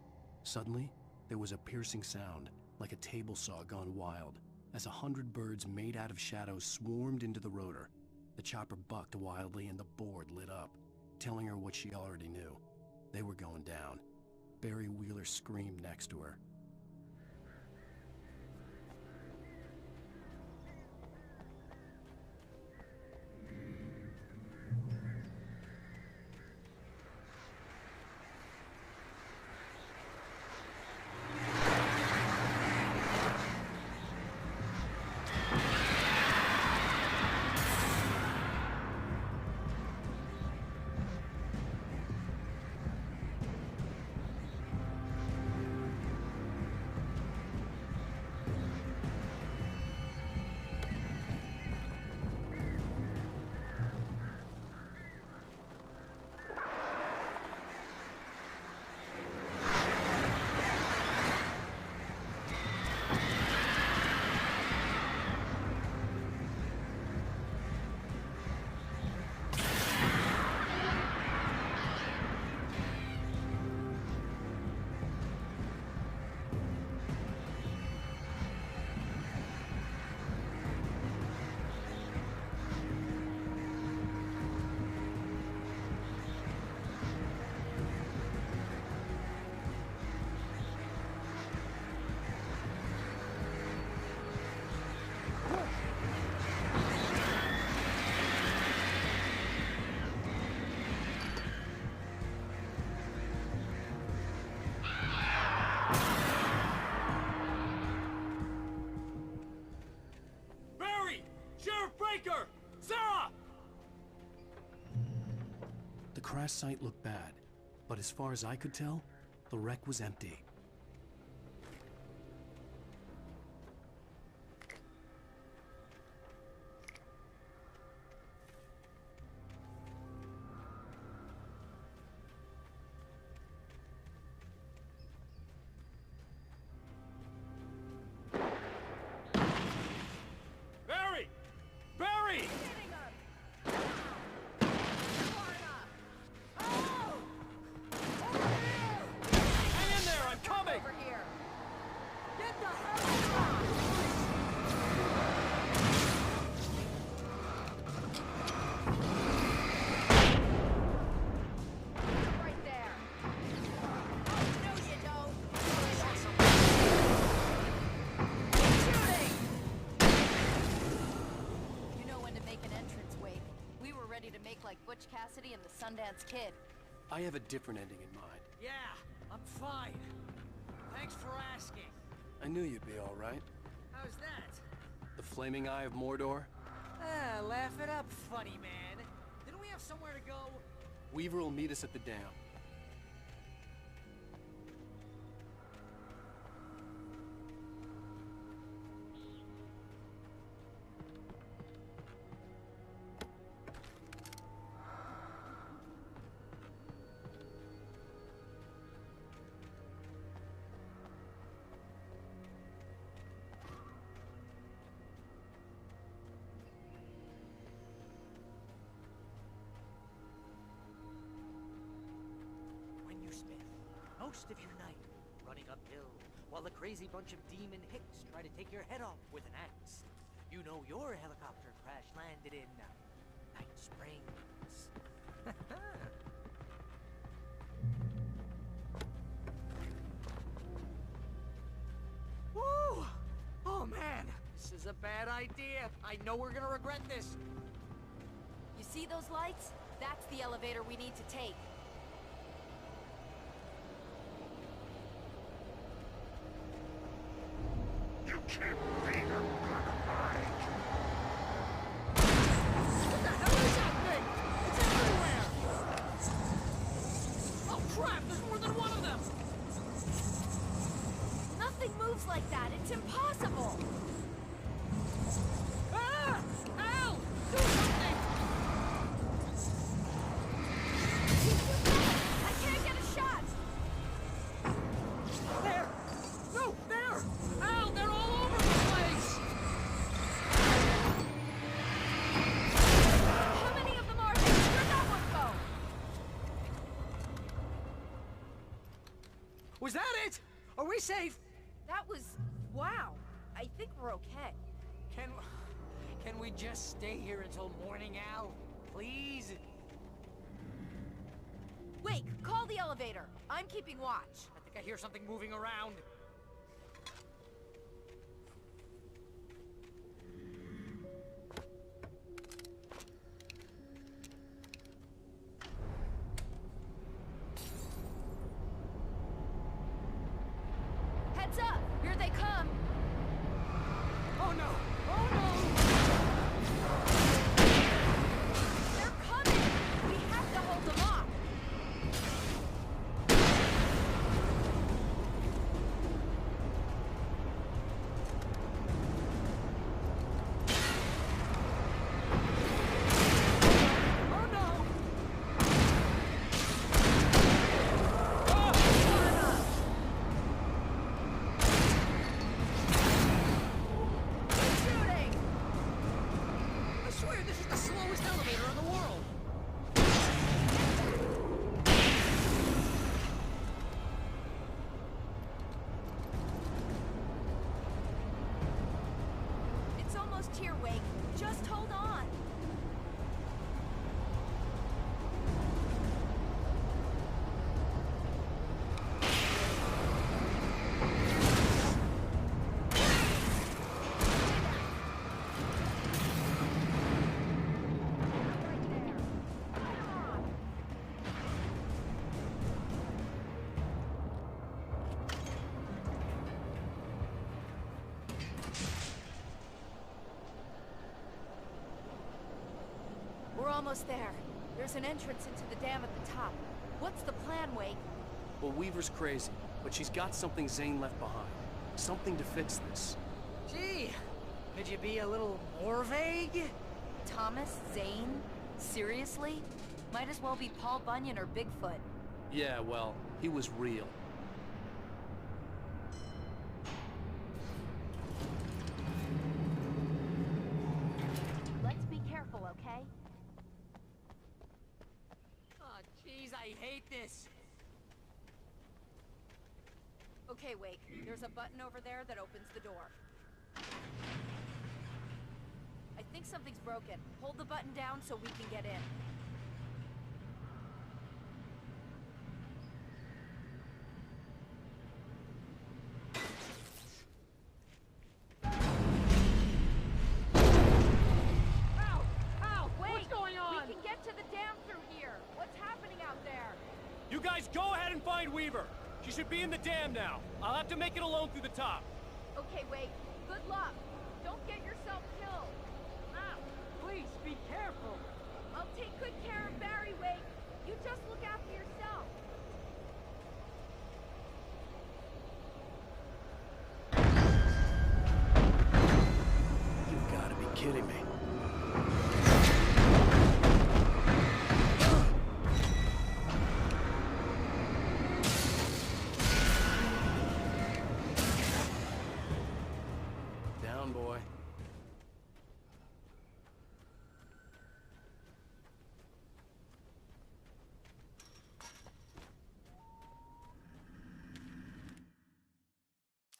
Suddenly, there was a piercing sound, like a table saw gone wild, as 100 birds made out of shadows swarmed into the rotor. The chopper bucked wildly and the board lit up, telling her what she already knew. They were going down. Barry Wheeler screamed next to her. Sarah! The crash site looked bad, but as far as I could tell, the wreck was empty. Butch Cassidy and the Sundance Kid. I have a different ending in mind. Yeah, I'm fine. Thanks for asking. I knew you'd be all right. How's that? The flaming eye of Mordor? Ah, laugh it up, funny man. Didn't we have somewhere to go? Weaver will meet us at the dam. Most of your night running uphill while the crazy bunch of demon hicks try to take your head off with an axe. You know your helicopter crash landed in Night Springs. Woo! Oh man, this is a bad idea. I know we're gonna regret this. You see those lights? That's the elevator we need to take. You can't beat a good fight. What the hell is that thing? It's everywhere! Oh crap, there's more than one of them! Nothing moves like that. It's impossible. Ah! Al! Do something! I can't get a shot. There! No, there! Al, they're all over the place! How many of them are there? Where'd that one go? Was that it? Are we safe? That was... wow. I think we're okay. Can we just stay here until morning, Al? Please? Wake, call the elevator. I'm keeping watch. I think I hear something moving around. Heads up! Here they come! Oh no! Oh no! They're coming! We have to hold them off! Oh no! Keep shooting! I swear this is the slowest elevator in the world! It's almost here, Wake. Just hold on. We're almost there. There's an entrance into the dam at the top. What's the plan, Wake? Well, Weaver's crazy, but she's got something Zane left behind. Something to fix this. Gee, could you be a little more vague? Thomas? Zane? Seriously? Might as well be Paul Bunyan or Bigfoot. Yeah, well, he was real. Let's be careful, okay? Oh, jeez, I hate this. Okay, Wake. There's a button over there that opens the door. I think something's broken. Hold the button down so we can get in. Ow! Wait! What's going on? We can get to the dam through here. What's happening out there? You guys go ahead and find Weaver. She should be in the dam now. I'll have to make it alone through the top. Okay, Wake. Good luck. Don't get yourself killed. Ow! Please, be careful. I'll take good care of Barry, Wake. You just look after yourself. You've got to be kidding me. Down, boy.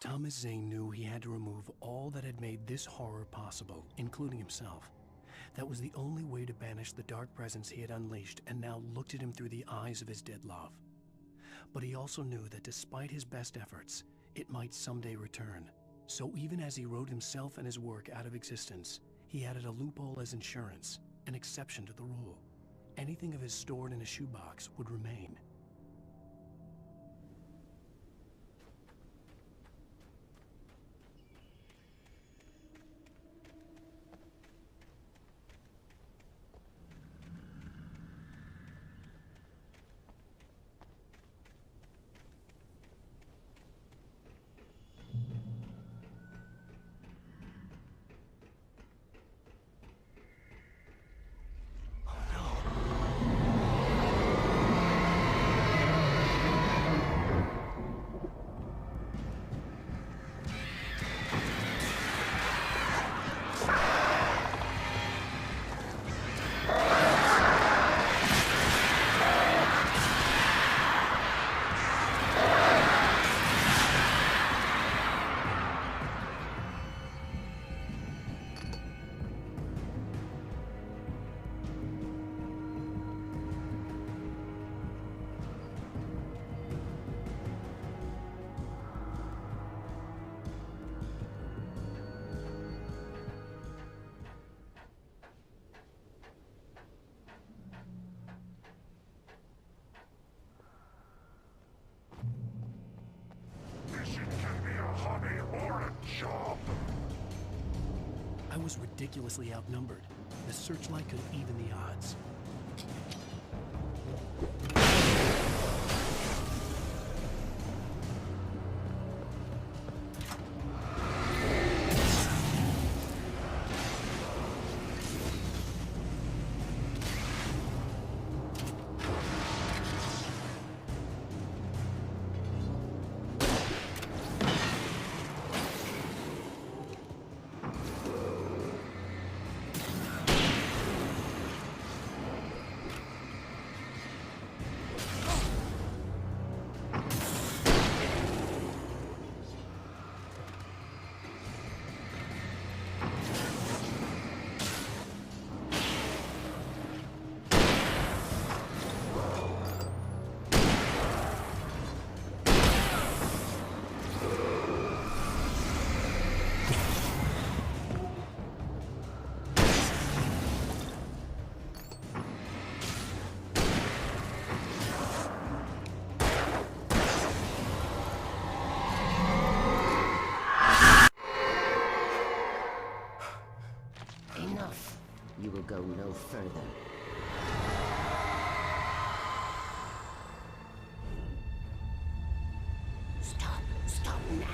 Thomas Zane knew he had to remove all that had made this horror possible, including himself. That was the only way to banish the dark presence he had unleashed and now looked at him through the eyes of his dead love. But he also knew that despite his best efforts, it might someday return. So even as he wrote himself and his work out of existence, he added a loophole as insurance, an exception to the rule. anything of his stored in a shoebox would remain. I was ridiculously outnumbered. The searchlight could even the odds. You will go no further. Stop now.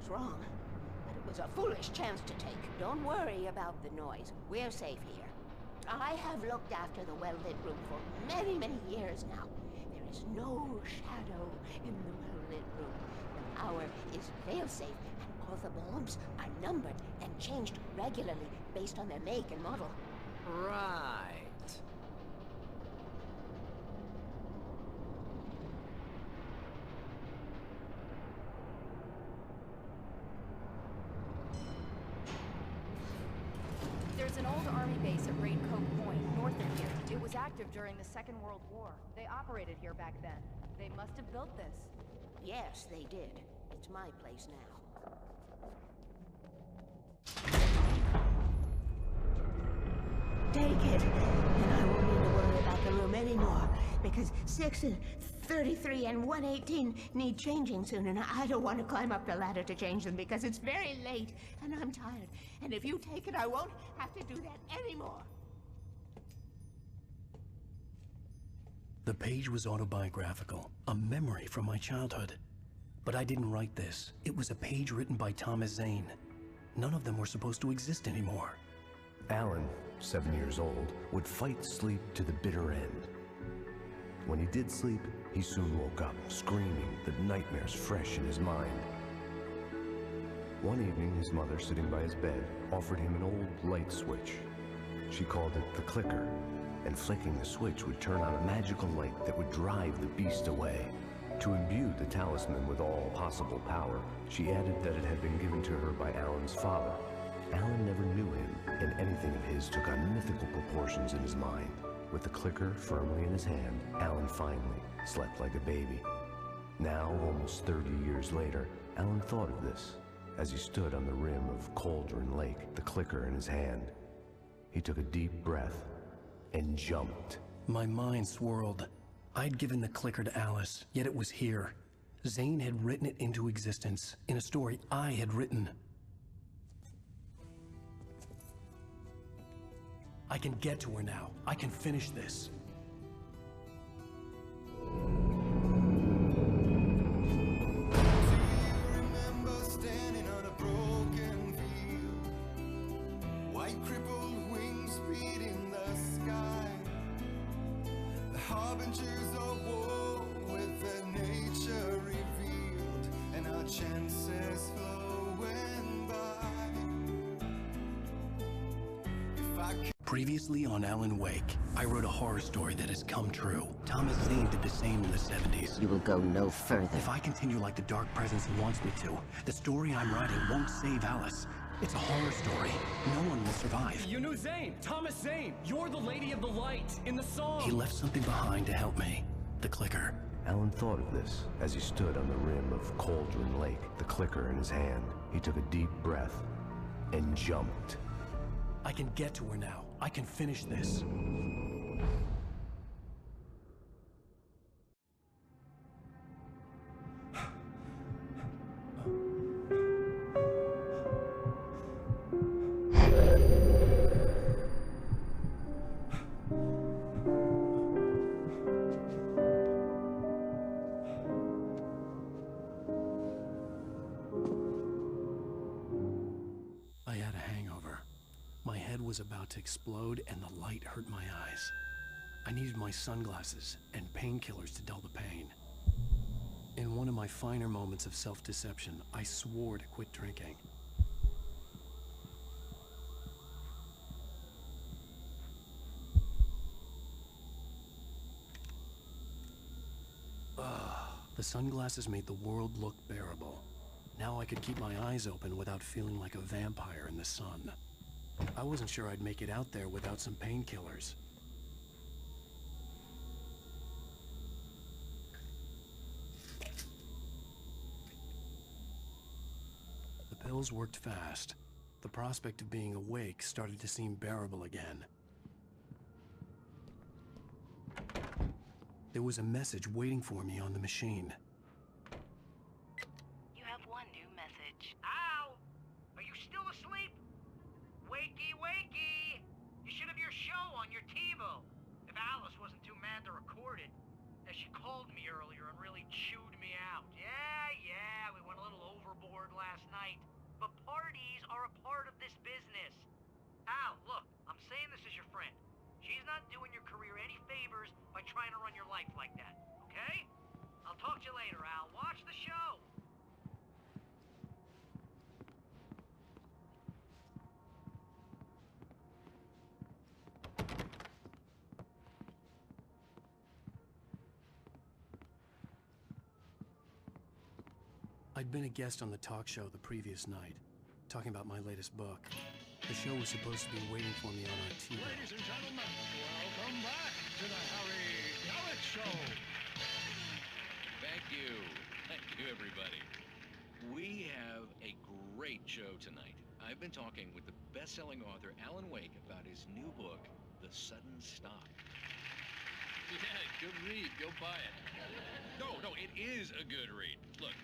Wrong, but it was a foolish chance to take. Don't worry about the noise. We're safe here. I have looked after the well-lit room for many, many years now. There is no shadow in the well-lit room. The power is fail-safe, and all the bulbs are numbered and changed regularly based on their make and model. Right. Army base at Raincoat Point, north of here. It was active during the Second World War. They operated here back then. They must have built this. Yes, they did. It's my place now. Take it, and I won't need to worry about the room anymore, because 6 and 33 and 118 need changing soon, and I don't want to climb up the ladder to change them because it's very late, and I'm tired. And if you take it, I won't have to do that anymore. The page was autobiographical, a memory from my childhood. But I didn't write this. It was a page written by Thomas Zane. None of them were supposed to exist anymore. Alan, 7 years old, would fight sleep to the bitter end. When he did sleep, he soon woke up, screaming, the nightmares fresh in his mind. One evening, his mother, sitting by his bed, offered him an old light switch. She called it the clicker, and flicking the switch would turn on a magical light that would drive the beast away. To imbue the talisman with all possible power, she added that it had been given to her by Alan's father. Alan never knew him, and anything of his took on mythical proportions in his mind. With the clicker firmly in his hand, Alan finally slept like a baby. Now, almost 30 years later, Alan thought of this as he stood on the rim of Cauldron Lake, the clicker in his hand. He took a deep breath and jumped. My mind swirled. I'd given the clicker to Alice, yet it was here. Zane had written it into existence, in a story I had written. I can get to her now. I can finish this. Remember standing on a broken field, white crippled wings beating the sky, the harbingers of war with their nature revealed, and our chances flowing by. If I could. Previously on Alan Wake, I wrote a horror story that has come true. Thomas Zane did the same in the 70s. You will go no further. If I continue like the Dark Presence wants me to, the story I'm writing won't save Alice. It's a horror story. No one will survive. You knew Zane! Thomas Zane! You're the Lady of the Light in the song! He left something behind to help me. The clicker. Alan thought of this as he stood on the rim of Cauldron Lake, the clicker in his hand. He took a deep breath and jumped. I can get to her now. I can finish this. I had a hangover. My head was about to explode and the light hurt my eyes. I needed my sunglasses and painkillers to dull the pain. In one of my finer moments of self-deception, I swore to quit drinking. The sunglasses made the world look bearable. Now I could keep my eyes open without feeling like a vampire in the sun. I wasn't sure I'd make it out there without some painkillers. The pills worked fast. The prospect of being awake started to seem bearable again. There was a message waiting for me on the machine. You have one new message. Ow! Are you still asleep? Wakey, wakey! You should have your show on your TiVo. If Alice wasn't too mad to record it, as she called me earlier and really chewed me out. Yeah, we went a little overboard last night. But parties are a part of this business. Al, look, I'm saying this as your friend. She's not doing your career any favors by trying to run your life like that, okay? I'll talk to you later, Al. Watch the show! I'd been a guest on the talk show the previous night, talking about my latest book. The show was supposed to be waiting for me on our TV. Ladies and gentlemen, welcome back to the Harry Gallic Show. Thank you. Thank you, everybody. We have a great show tonight. I've been talking with the best-selling author Alan Wake about his new book, The Sudden Stop. Yeah, good read. Go buy it. No, it is a good read. Look,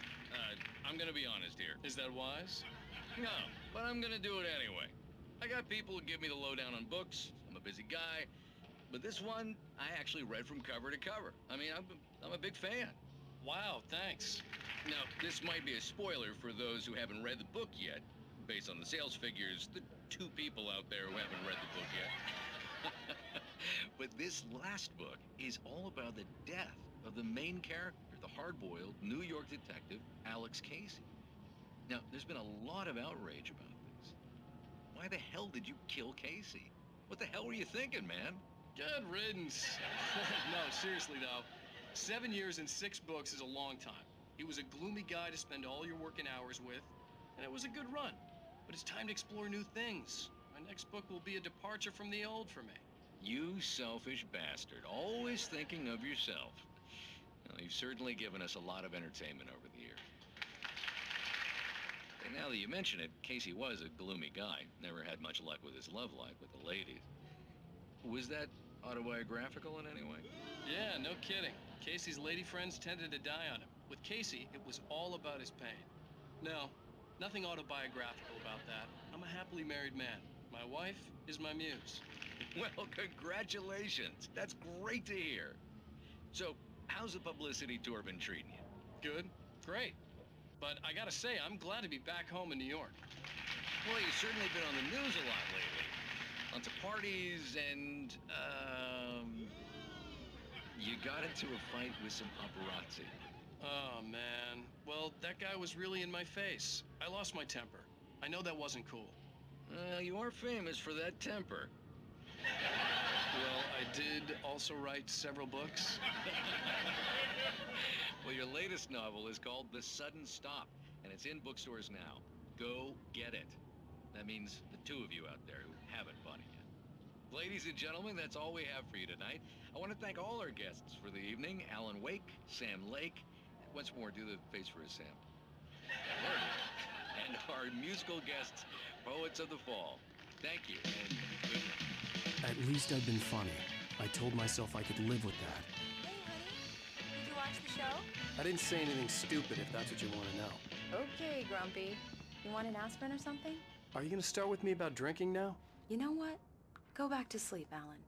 I'm gonna be honest here. Is that wise? No, but I'm gonna do it anyway. I got people who give me the lowdown on books. I'm a busy guy. But this one, I actually read from cover to cover. I mean, I'm a big fan. Wow, thanks. Now, this might be a spoiler for those who haven't read the book yet. Based on the sales figures, the 2 people out there who haven't read the book yet. But this last book is all about the death of the main character, the hard-boiled New York detective, Alex Casey. Now, there's been a lot of outrage about this. Why the hell did you kill Casey? What the hell were you thinking, man? Good riddance. No, seriously, though. 7 years and 6 books is a long time. He was a gloomy guy to spend all your working hours with, and it was a good run. But it's time to explore new things. My next book will be a departure from the old for me. You selfish bastard, always thinking of yourself. Well, you've certainly given us a lot of entertainment over the years. And now that you mention it, Casey was a gloomy guy. Never had much luck with his love life with the ladies. Was that autobiographical in any way? Yeah, no kidding. Casey's lady friends tended to die on him. With Casey, it was all about his pain. No, nothing autobiographical about that. I'm a happily married man. My wife is my muse. Well, congratulations. That's great to hear. So, how's the publicity tour been treating you? Good. Great. But I gotta say, I'm glad to be back home in New York. Well, you've certainly been on the news a lot lately. Lots of parties and, you got into a fight with some paparazzi. Oh, man. Well, that guy was really in my face. I lost my temper. I know that wasn't cool. You are famous for that temper. Well, I did also write several books. Well, your latest novel is called The Sudden Stop, and it's in bookstores now. Go get it. That means the 2 of you out there who haven't bought it yet. Ladies and gentlemen, that's all we have for you tonight. I want to thank all our guests for the evening. Alan Wake, Sam Lake. Once more, do the face for his Sam. And our musical guests, Poets of the Fall. Thank you, and good night. At least I've been funny. I told myself I could live with that. Hey, honey. Did you watch the show? I didn't say anything stupid if that's what you want to know. Okay, Grumpy. You want an aspirin or something? Are you going to start with me about drinking now? You know what? Go back to sleep, Alan.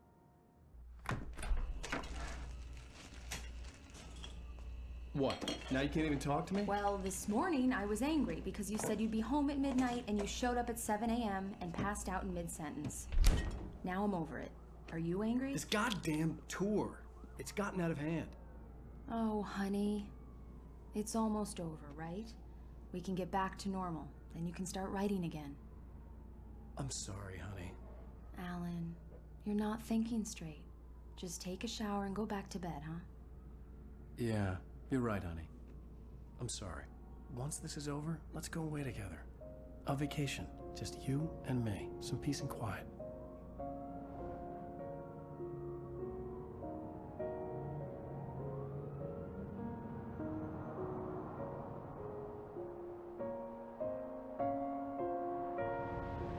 What? Now you can't even talk to me? Well, this morning I was angry because you said you'd be home at midnight and you showed up at 7 a.m. and passed out in mid-sentence. Now I'm over it. Are you angry? This goddamn tour. It's gotten out of hand. Oh, honey. It's almost over, right? We can get back to normal. Then you can start writing again. I'm sorry, honey. Alan, you're not thinking straight. Just take a shower and go back to bed, huh? Yeah, you're right, honey. I'm sorry. Once this is over, let's go away together. A vacation. Just you and me. Some peace and quiet.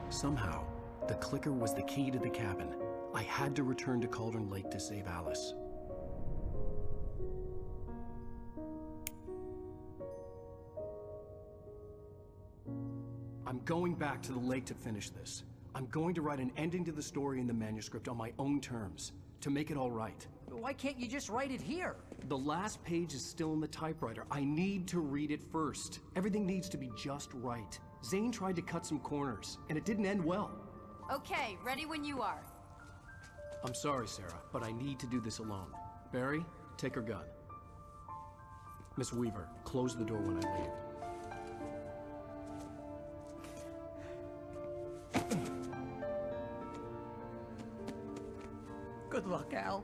Somehow, the clicker was the key to the cabin. I had to return to Cauldron Lake to save Alice. I'm going back to the lake to finish this. I'm going to write an ending to the story in the manuscript on my own terms, to make it all right. Why can't you just write it here? The last page is still in the typewriter. I need to read it first. Everything needs to be just right. Zane tried to cut some corners, and it didn't end well. Okay, ready when you are. I'm sorry, Sarah, but I need to do this alone. Barry, take her gun. Miss Weaver, close the door when I leave. Good luck, Al.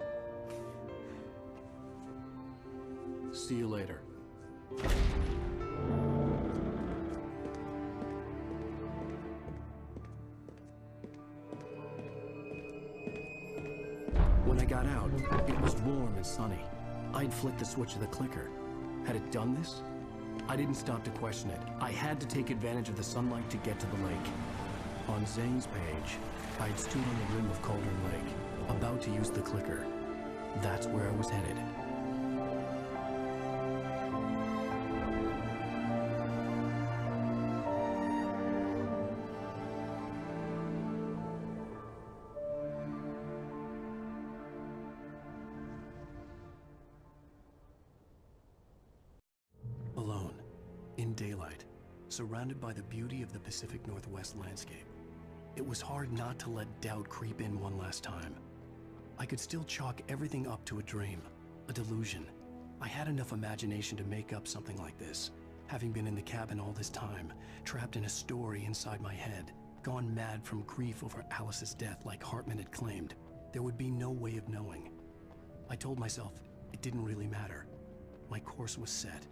See you later. got out, it was warm and sunny. I'd flicked the switch of the clicker. Had it done this? I didn't stop to question it. I had to take advantage of the sunlight to get to the lake. On Zane's page, I'd stood on the rim of Cauldron Lake, about to use the clicker. That's where I was headed. Alone, in daylight, surrounded by the beauty of the Pacific Northwest landscape, it was hard not to let doubt creep in one last time. I could still chalk everything up to a dream, a delusion. I had enough imagination to make up something like this, having been in the cabin all this time, trapped in a story inside my head, gone mad from grief over Alice's death like Hartman had claimed. There would be no way of knowing. I told myself it didn't really matter. My course was set.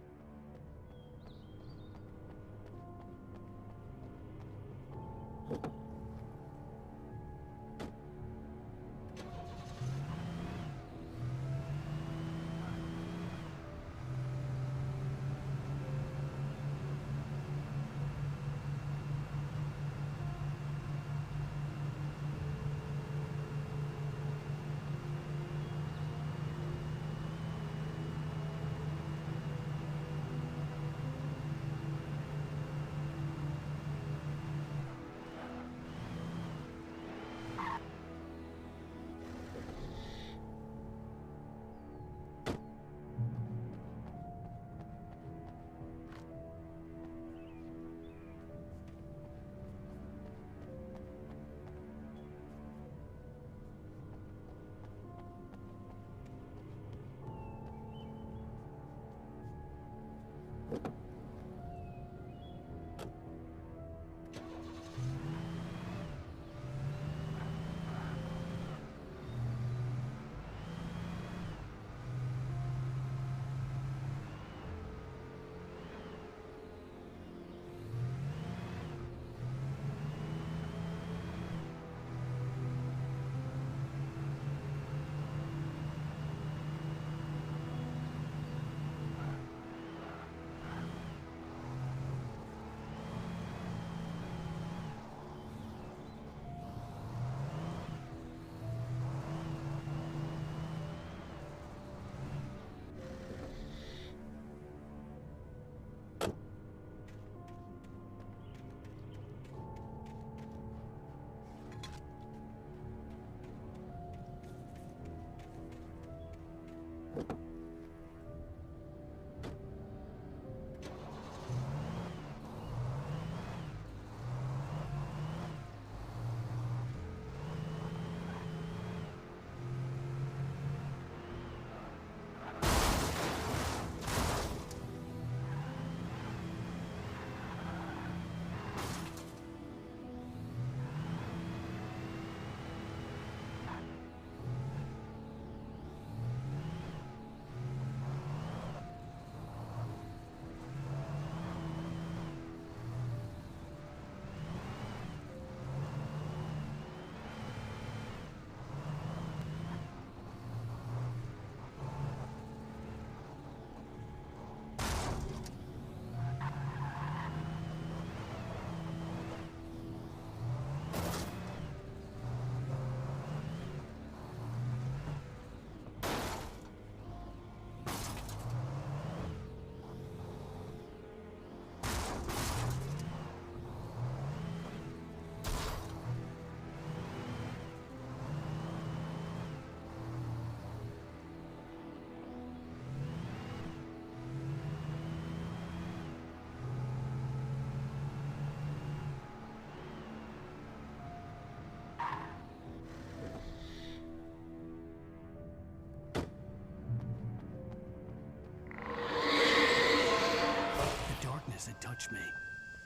Had touched me.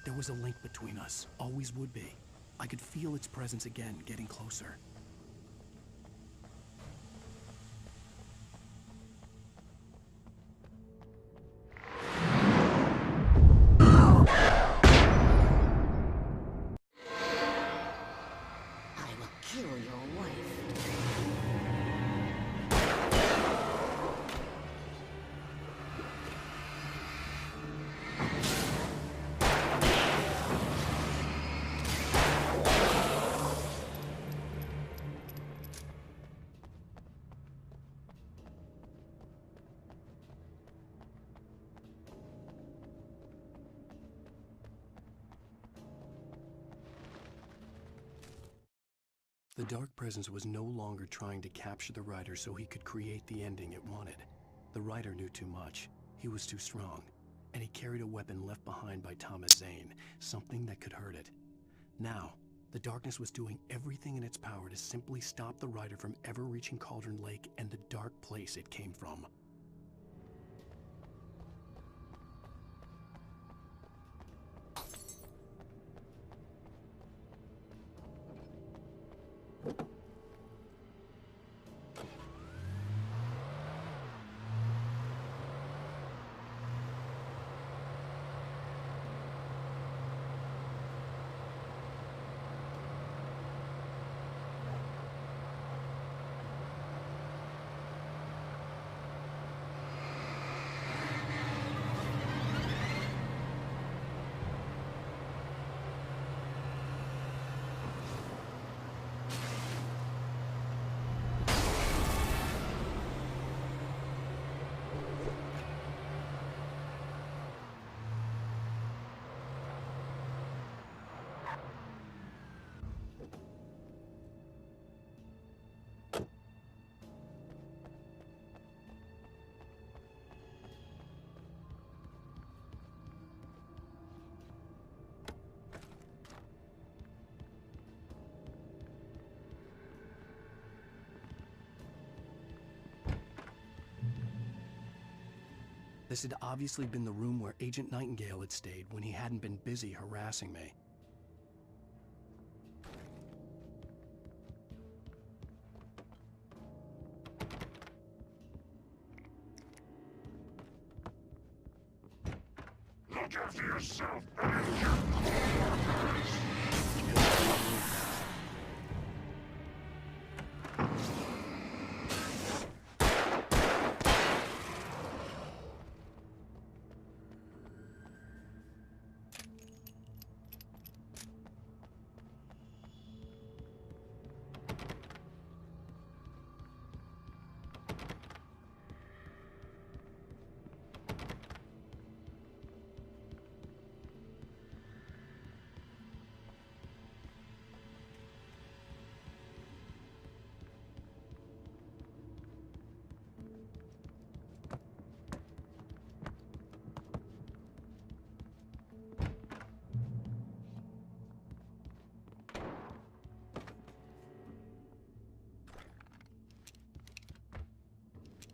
There was a link between us, always would be. I could feel its presence again, getting closer. I will kill your wife. The Dark Presence was no longer trying to capture the writer so he could create the ending it wanted. The writer knew too much. He was too strong. And he carried a weapon left behind by Thomas Zane, something that could hurt it. Now, the darkness was doing everything in its power to simply stop the writer from ever reaching Cauldron Lake and the dark place it came from. This had obviously been the room where Agent Nightingale had stayed when he hadn't been busy harassing me. Look after yourself, buddy.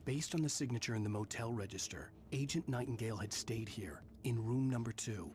Based on the signature in the motel register, Agent Nightingale had stayed here, in room number 2.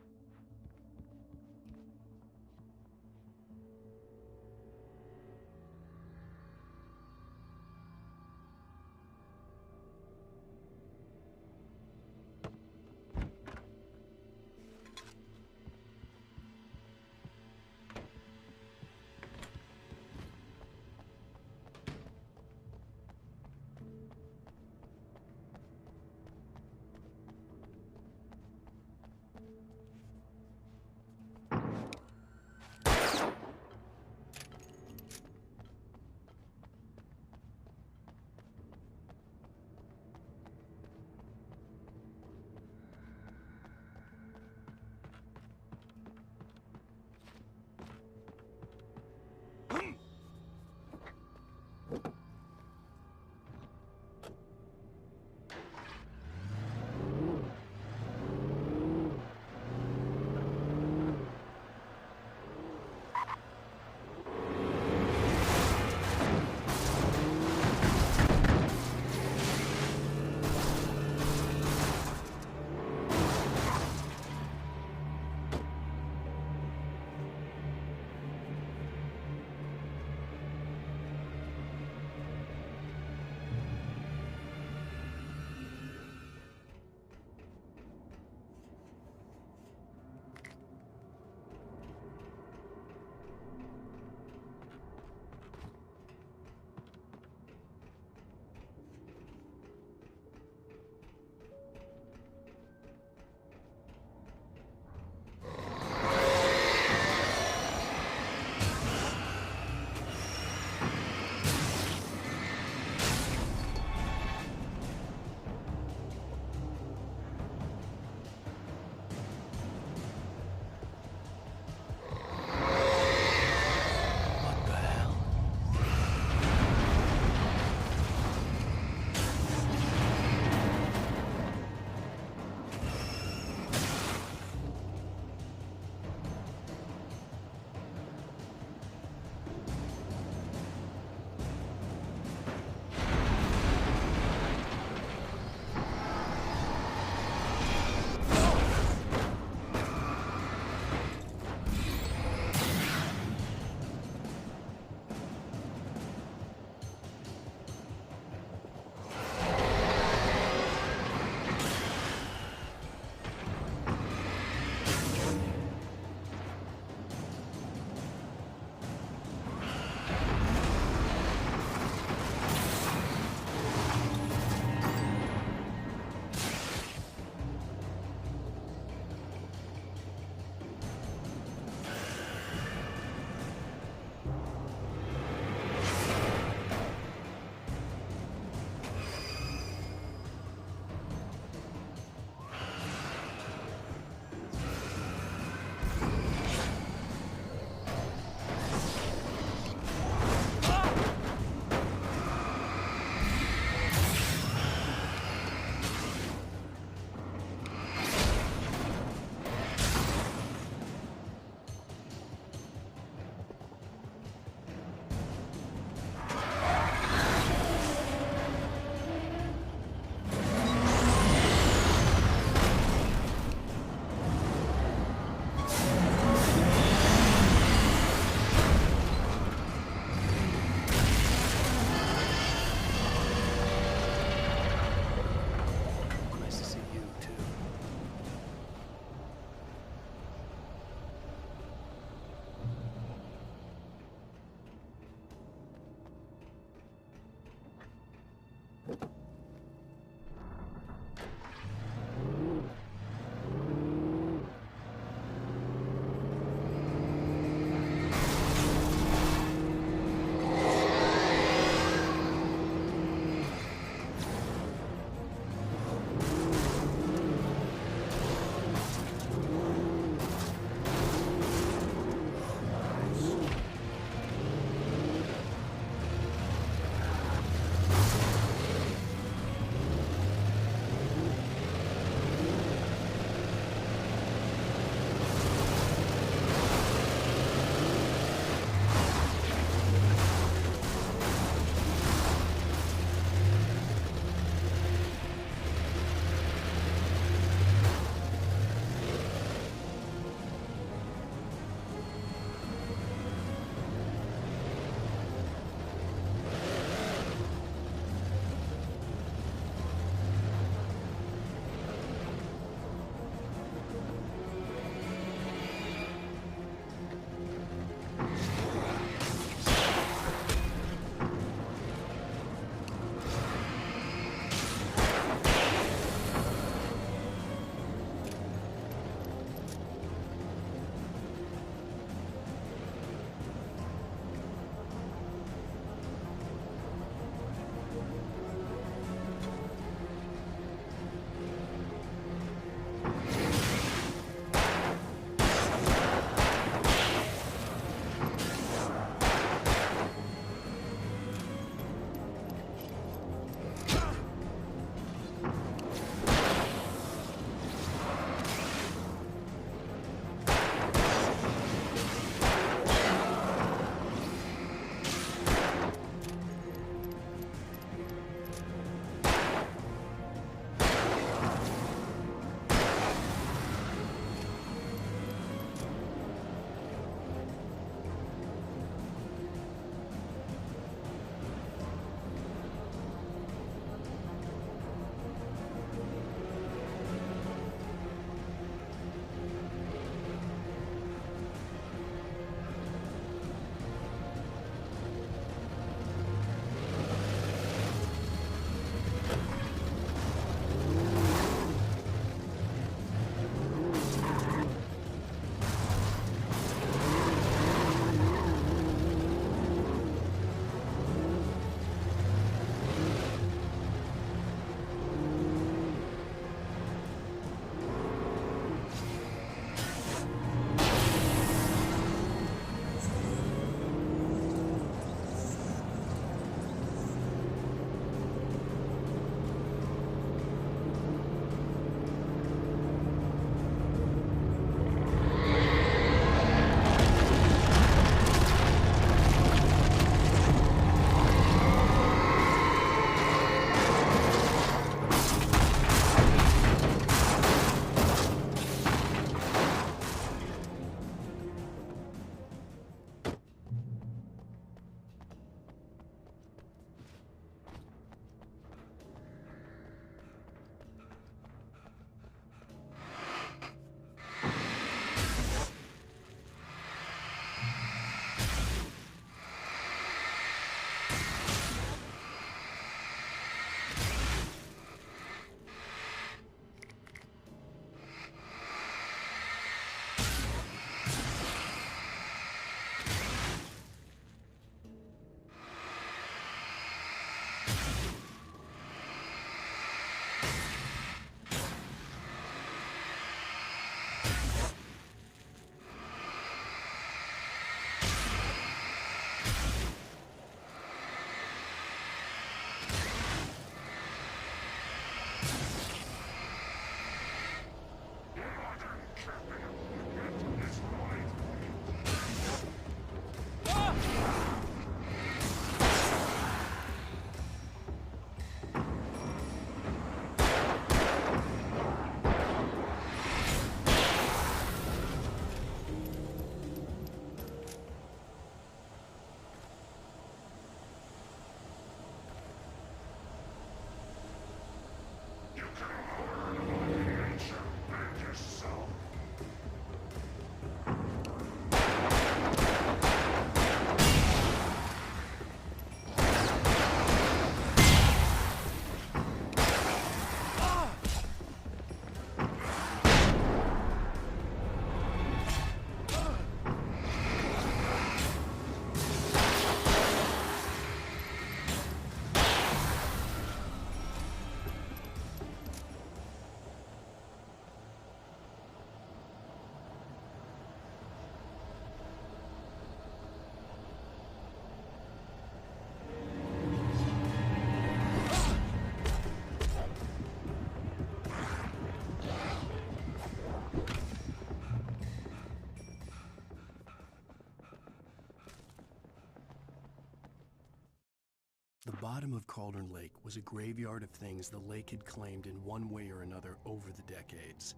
bottom of Cauldron Lake was a graveyard of things the lake had claimed in one way or another over the decades.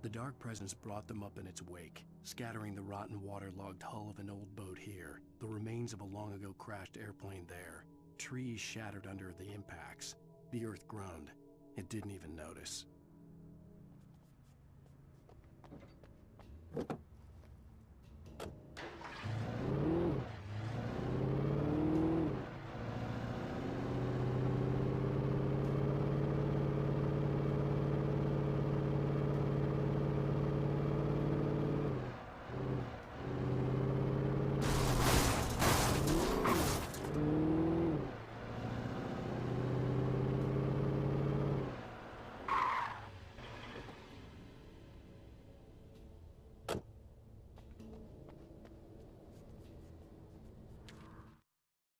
The dark presence brought them up in its wake, scattering the rotten waterlogged hull of an old boat here, the remains of a long-ago crashed airplane there, trees shattered under the impacts. The earth groaned. It didn't even notice.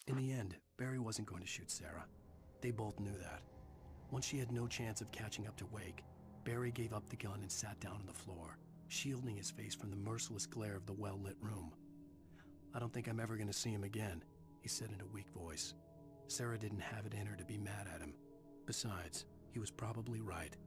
In the end, Barry wasn't going to shoot Sarah. They both knew that. Once she had no chance of catching up to Wake, Barry gave up the gun and sat down on the floor, shielding his face from the merciless glare of the well-lit room. "I don't think I'm ever going to see him again," he said in a weak voice. Sarah didn't have it in her to be mad at him. Besides, he was probably right.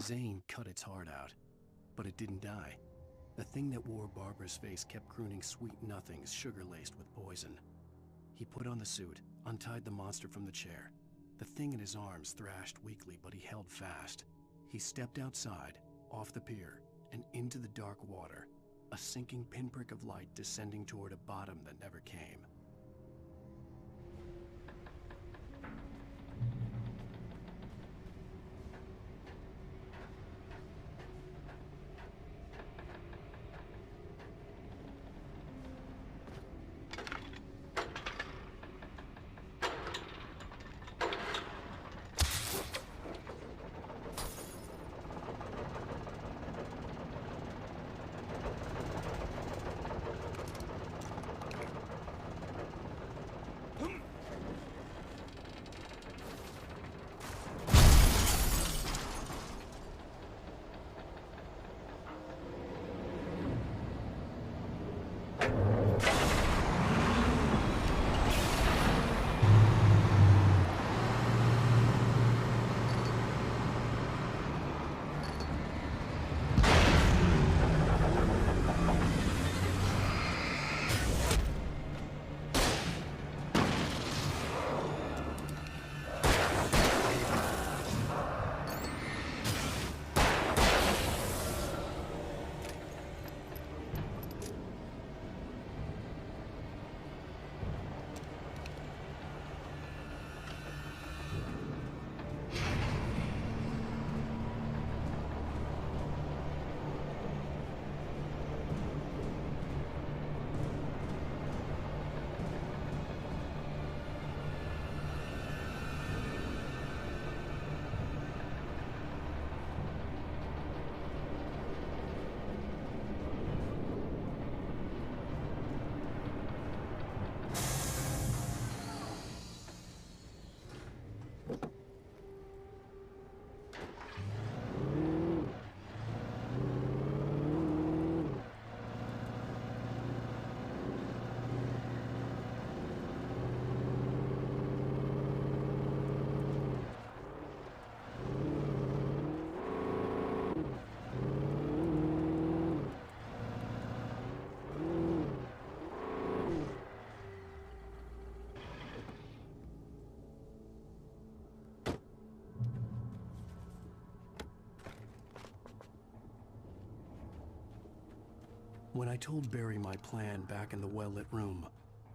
Zane cut its heart out, but it didn't die. The thing that wore Barbara's face kept crooning sweet nothings sugar-laced with poison. He put on the suit, untied the monster from the chair. The thing in his arms thrashed weakly, but he held fast. He stepped outside, off the pier, and into the dark water, a sinking pinprick of light descending toward a bottom that never came. When I told Barry my plan back in the well-lit room,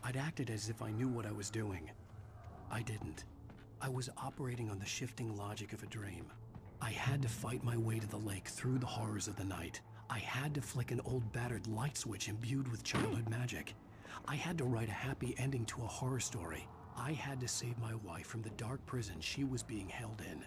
I'd acted as if I knew what I was doing. I didn't. I was operating on the shifting logic of a dream. I had to fight my way to the lake through the horrors of the night. I had to flick an old battered light switch imbued with childhood magic. I had to write a happy ending to a horror story. I had to save my wife from the dark prison she was being held in.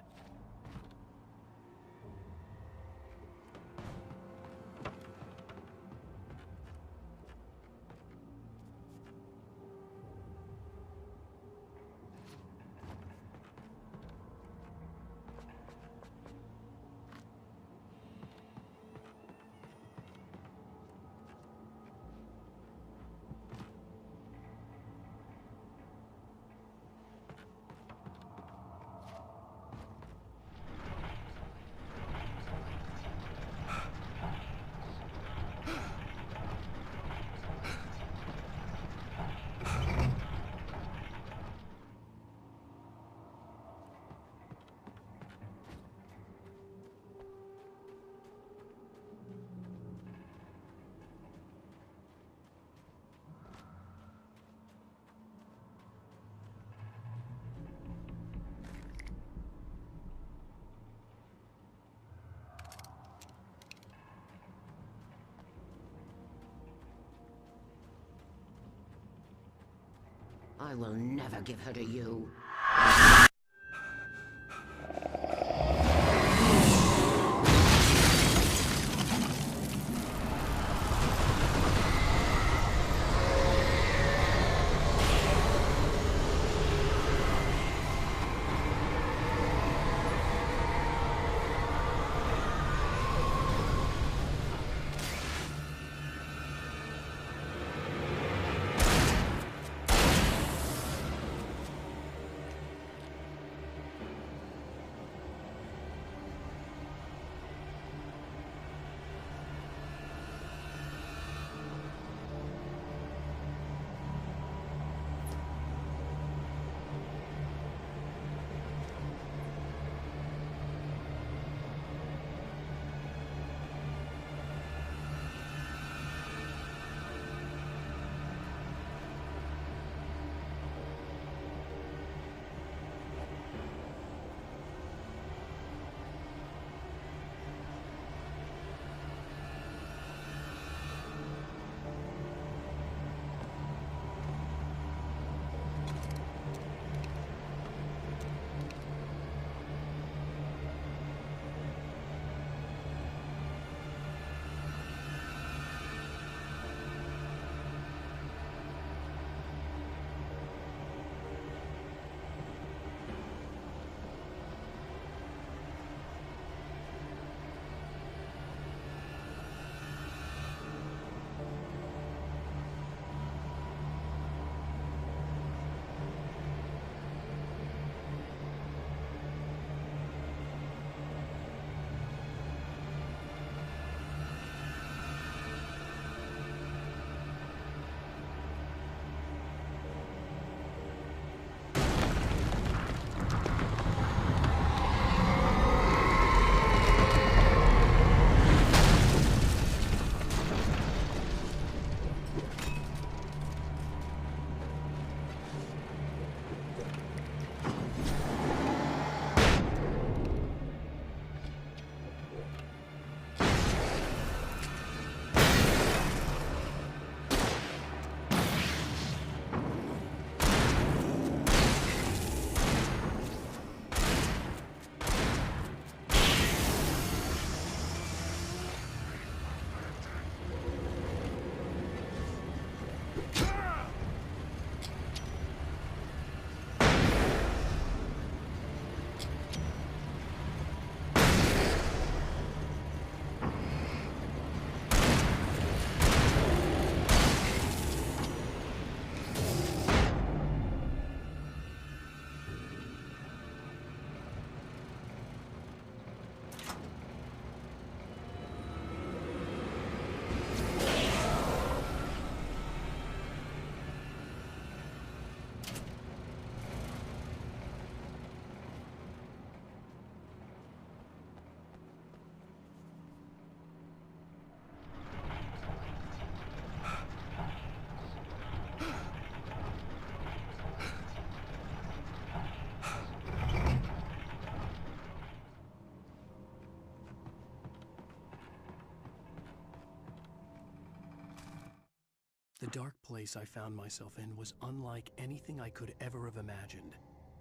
I will never give her to you. The dark place I found myself in was unlike anything I could ever have imagined.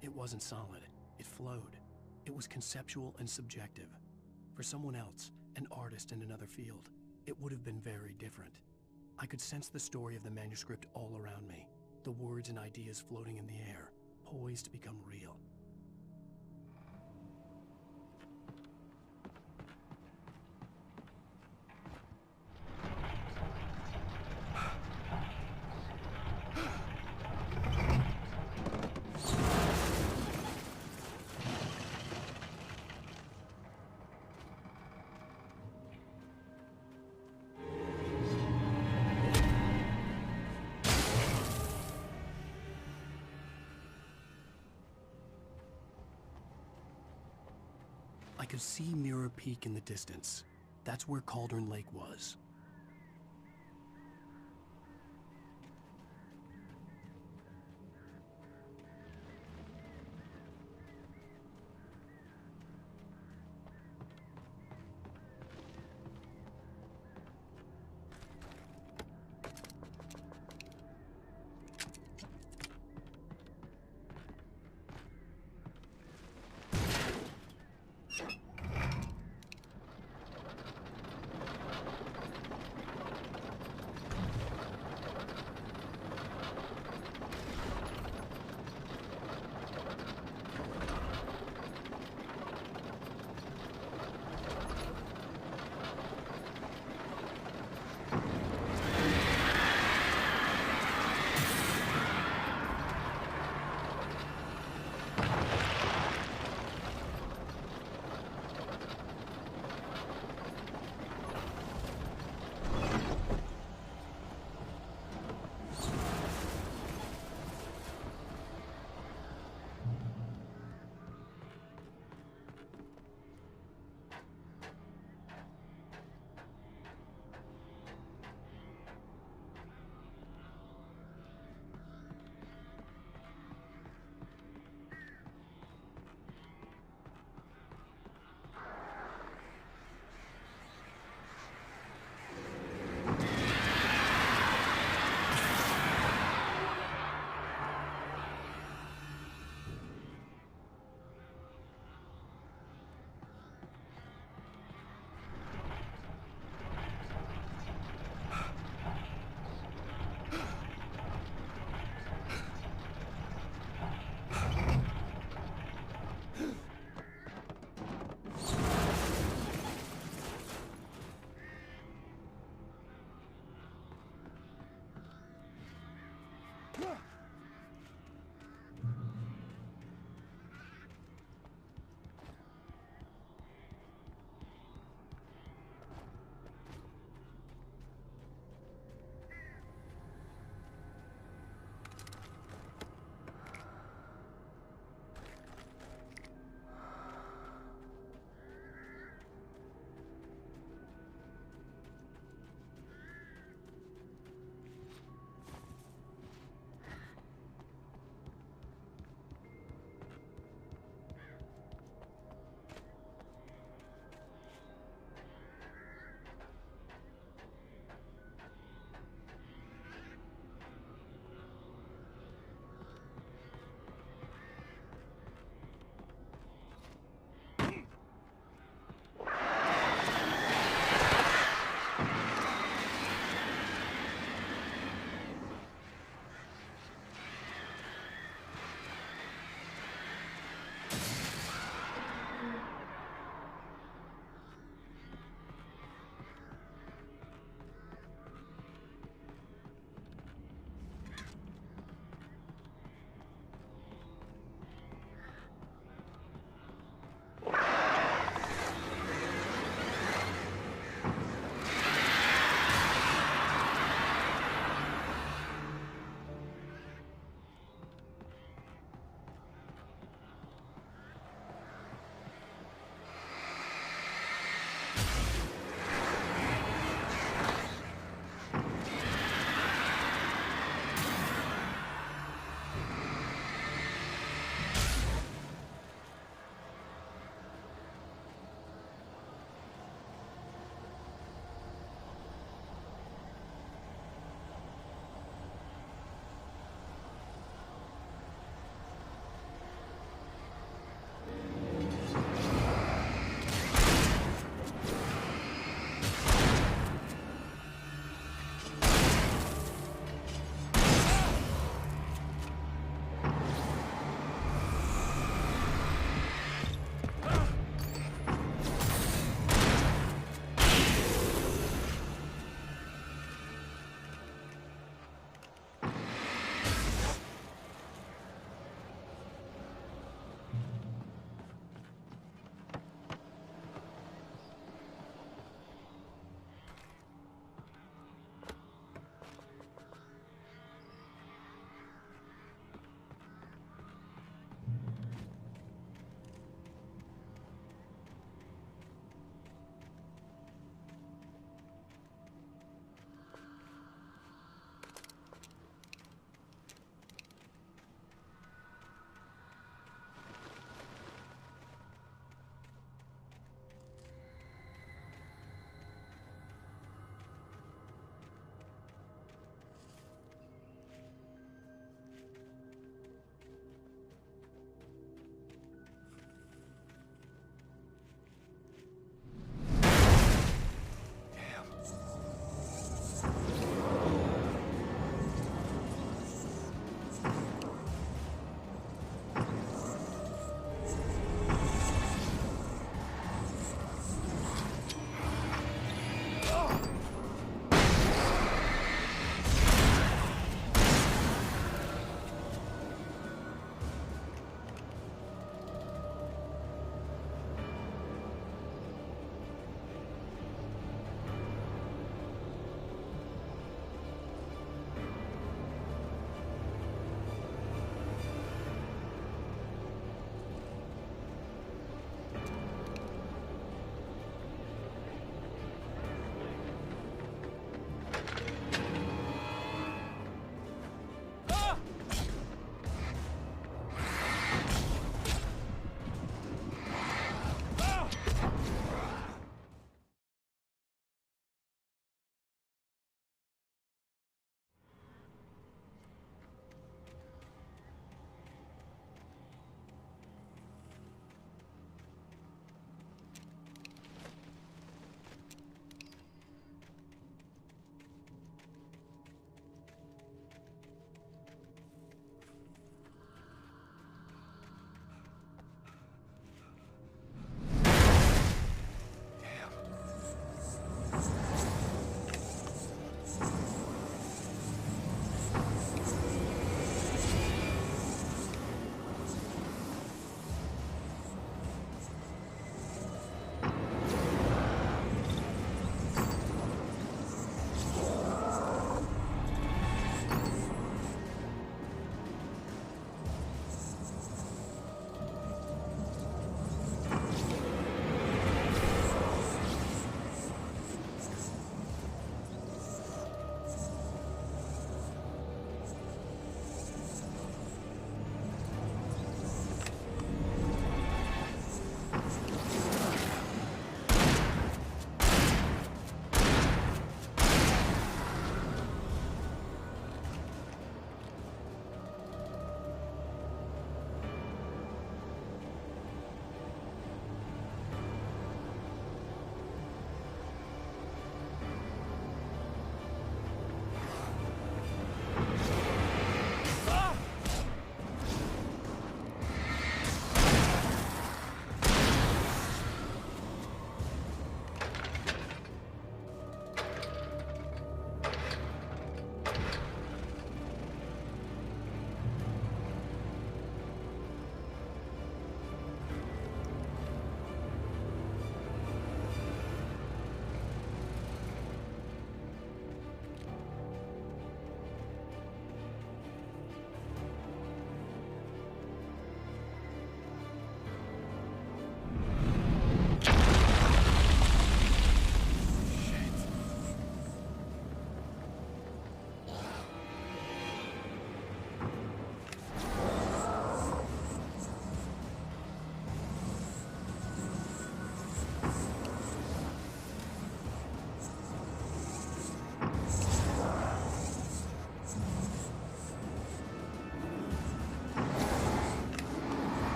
It wasn't solid. It flowed. It was conceptual and subjective. For someone else, an artist in another field, it would have been very different. I could sense the story of the manuscript all around me, the words and ideas floating in the air, poised to become real. I could see Mirror Peak in the distance. That's where Cauldron Lake was.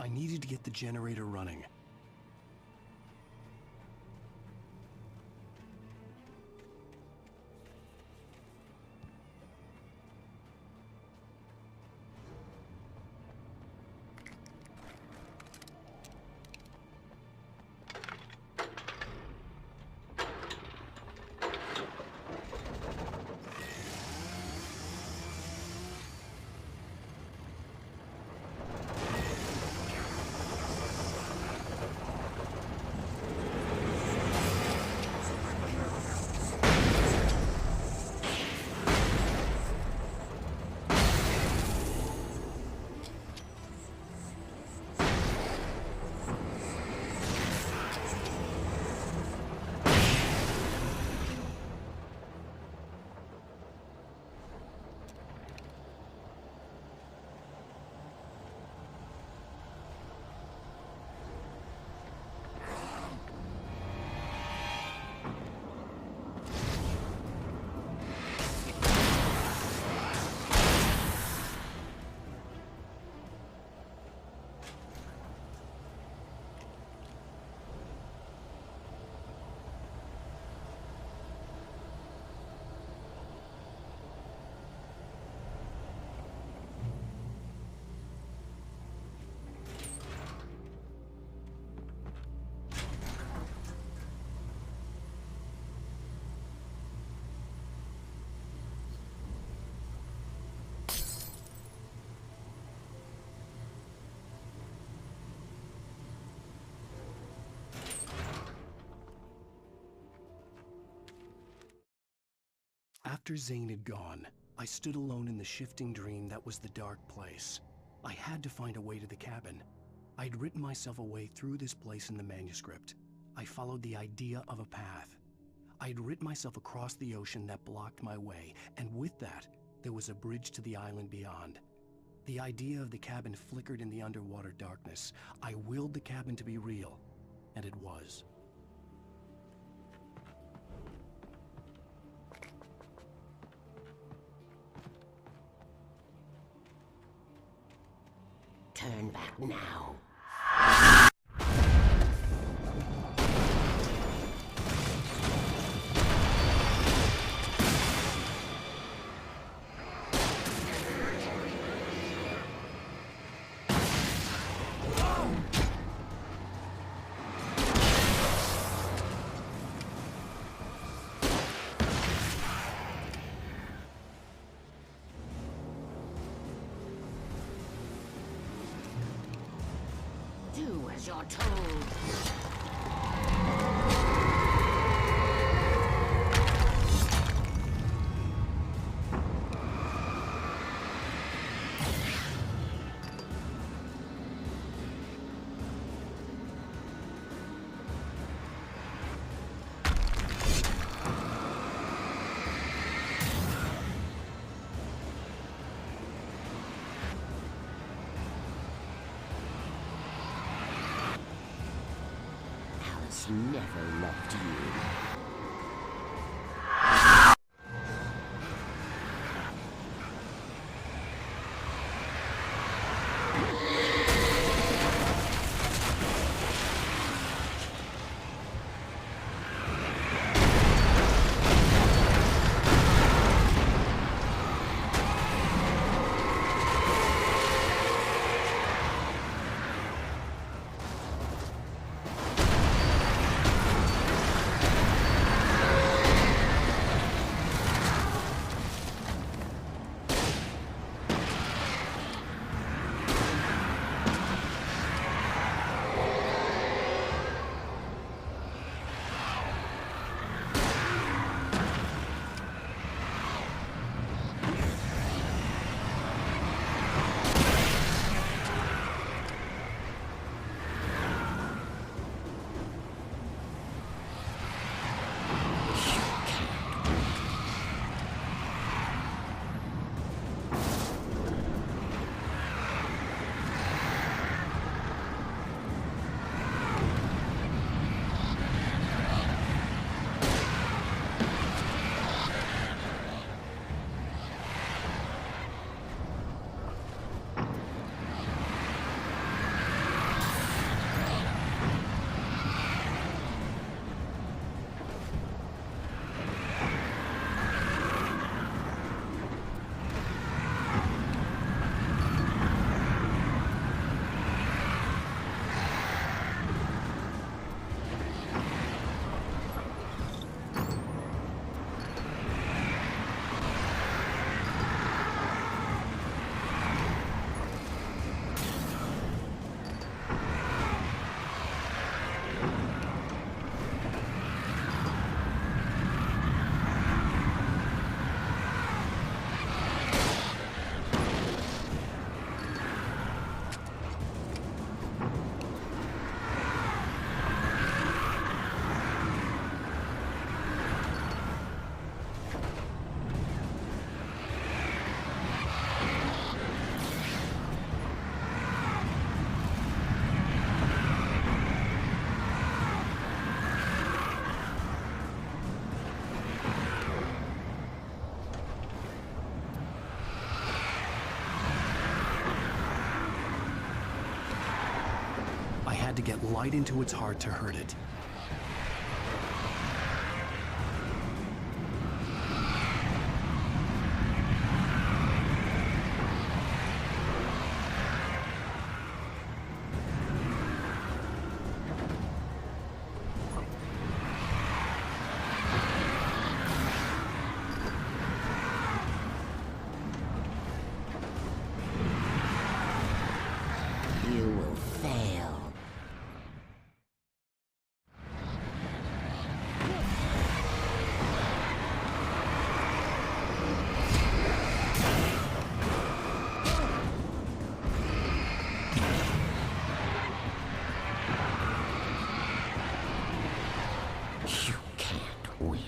I needed to get the generator running. After Zane had gone, I stood alone in the shifting dream that was the dark place. I had to find a way to the cabin. I'd written myself a way through this place in the manuscript. I followed the idea of a path. I'd written myself across the ocean that blocked my way, and with that, there was a bridge to the island beyond. The idea of the cabin flickered in the underwater darkness. I willed the cabin to be real, and it was. Turn back now. Do as you're told. Alice never loved you. had to get light into its heart to hurt it. You will fail. You can't win.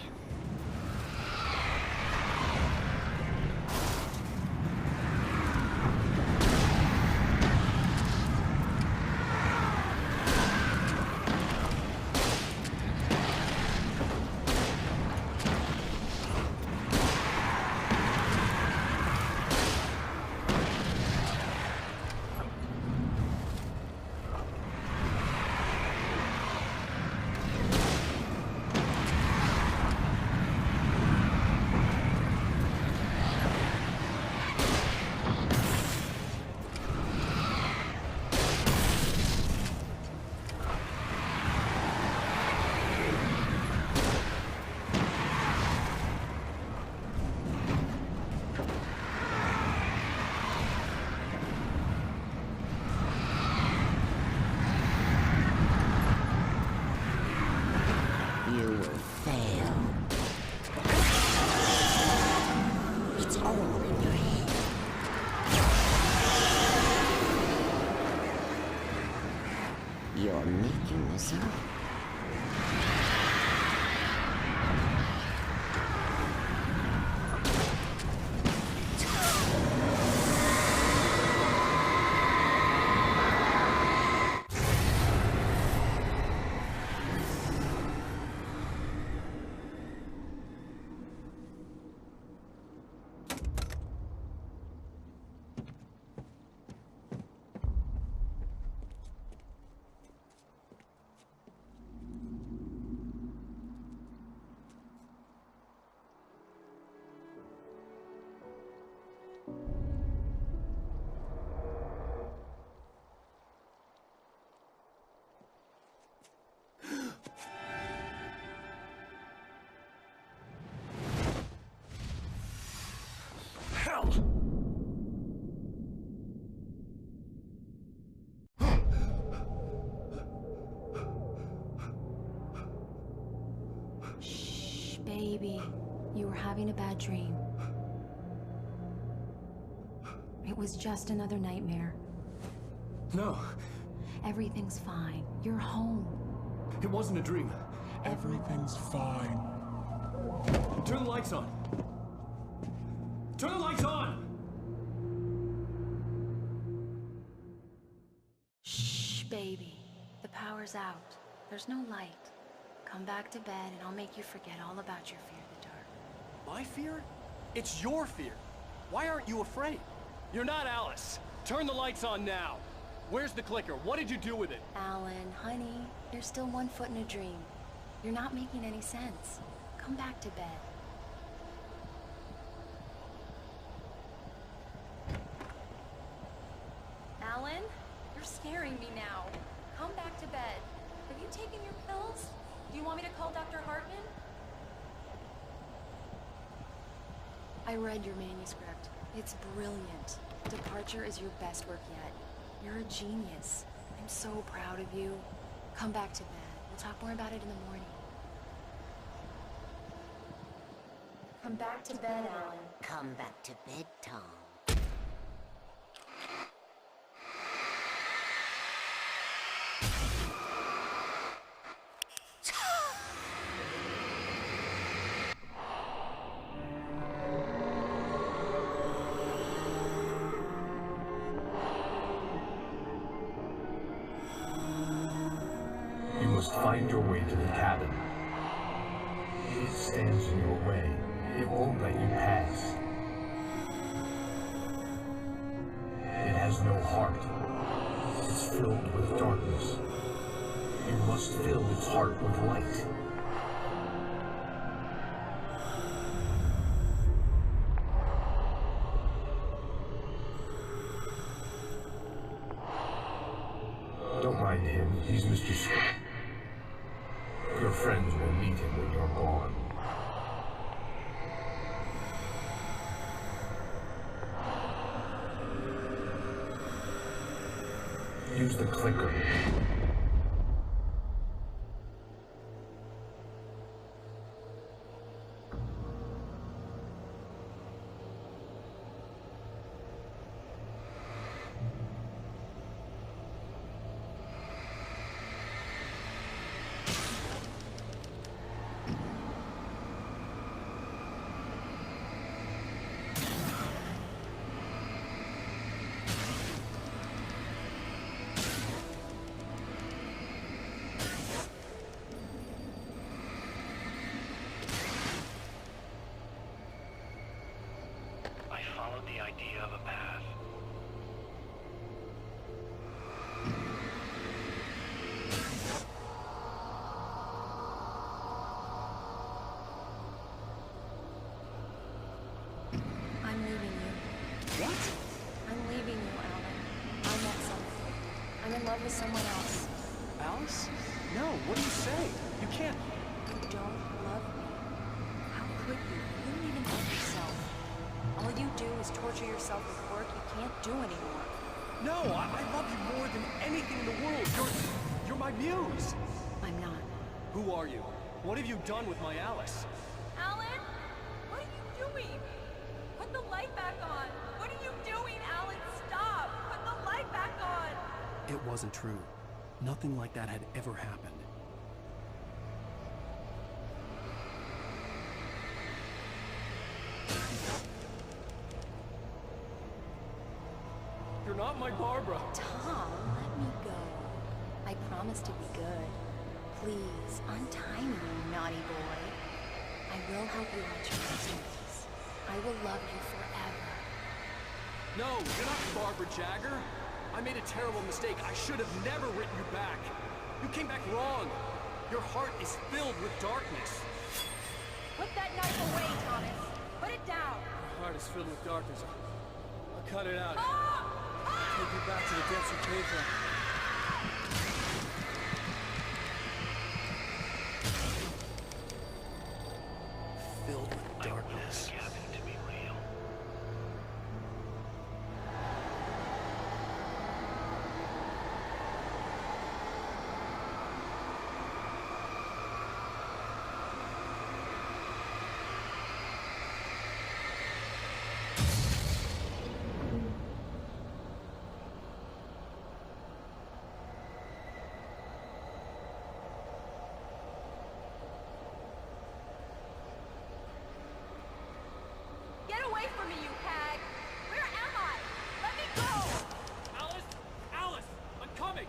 You will fail. It's all in your head. You're making this up. Hell! Shh, baby. You were having a bad dream. It was just another nightmare. No, Everything's fine. You're home. it wasn't a dream. Everything's fine. Turn the lights on. Turn the lights on! Shh, baby. The power's out. There's no light. Come back to bed and I'll make you forget all about your fear of the dark. My fear? It's your fear. Why aren't you afraid? You're not Alice. Turn the lights on now. Where's the clicker? What did you do with it? Alan, honey, you're still 1 foot in a dream. You're not making any sense. Come back to bed. Alan, you're scaring me now. Come back to bed. Have you taken your pills? Do you want me to call Dr. Hartman? I read your manuscript. It's brilliant. Departure is your best work yet. You're a genius. I'm so proud of you. Come back to bed. We'll talk more about it in the morning. Come back to bed, Alan. Come back to bed, Tom. You must find your way to the cabin. It stands in your way. It won't let you pass. It has no heart. It's filled with darkness. and must fill its heart with light. Don't mind him, he's Mr. Scott. Your friends will meet him when you're gone. Use the clicker. The idea of a path. I'm leaving you. What? I'm leaving you, Alan. I met someone. I'm in love with someone else. Alice? No, what do you say? You can't... You don't love me. How could you? You don't even love yourself. All you do is torture yourself with work you can't do anymore. No, I love you more than anything in the world. You're my muse. I'm not. Who are you? What have you done with my Alice? Alan? What are you doing? Put the light back on! What are you doing, Alan? Stop! Put the light back on! It wasn't true. Nothing like that had ever happened. You're not my Barbara. Tom, let me go. I promise to be good. Please, untie me, you naughty boy. I will help you reach your masterpiece. I will love you forever. No, you're not Barbara Jagger. I made a terrible mistake. I should have never written you back. You came back wrong. Your heart is filled with darkness. Put that knife away, Thomas! Put it down! My heart is filled with darkness. I'll cut it out. Take you back to the depths you came from. Filled with darkness. To be real. Get away from me, you hag! Where am I? Let me go! Alice! Alice! I'm coming!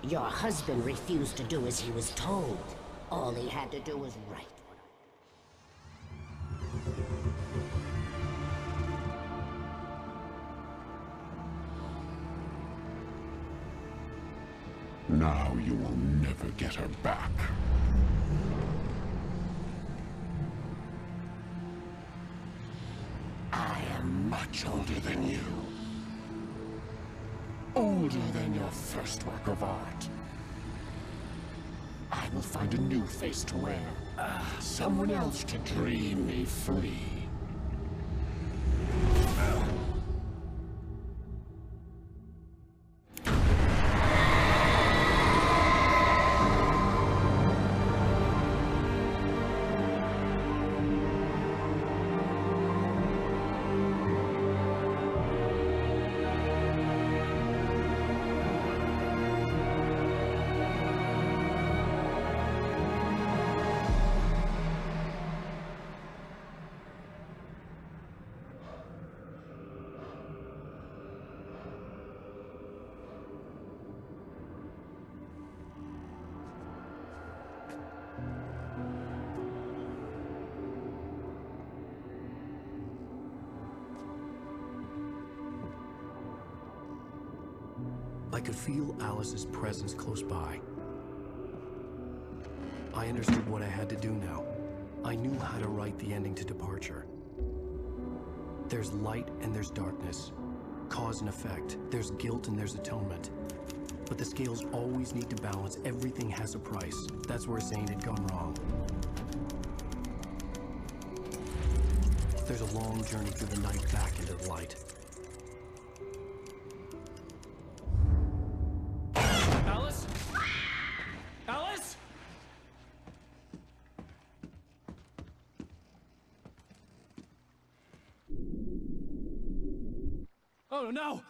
Your husband refused to do as he was told. All he had to do was write. Now you will never get her back. I am much older than you. Older than your first work of art. I will find a new face to wear. Someone else to dream me free. I could feel Alice's presence close by. I understood what I had to do now. I knew how to write the ending to Departure. There's light and there's darkness. Cause and effect. There's guilt and there's atonement. But the scales always need to balance. Everything has a price. That's where Zane had gone wrong. There's a long journey through the night back into the light. Alice? Alice? Oh no!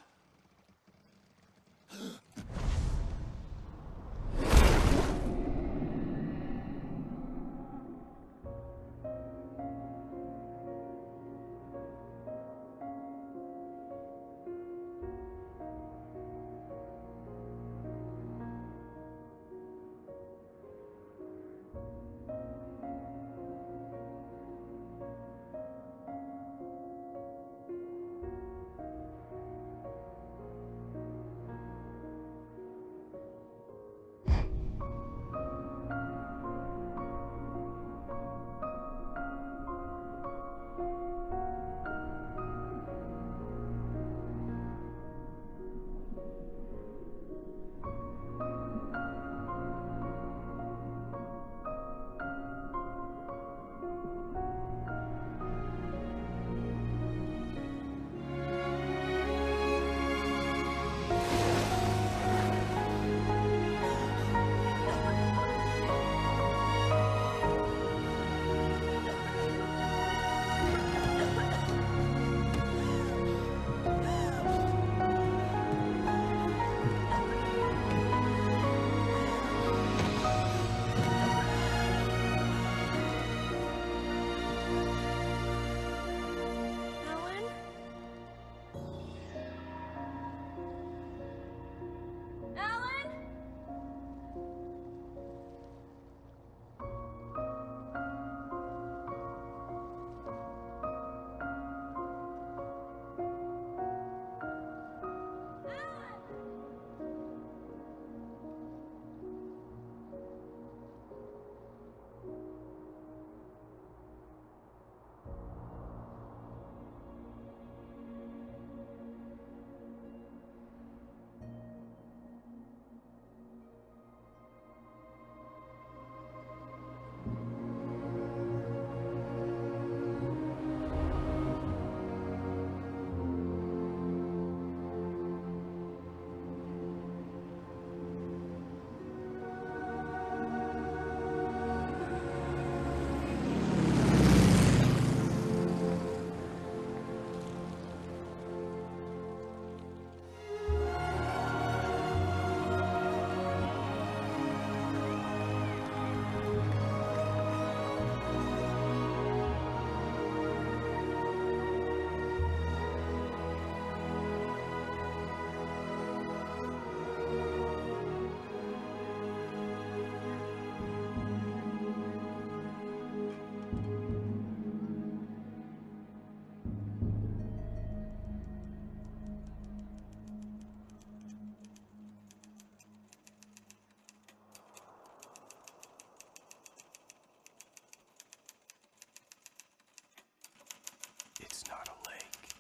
It's not a lake.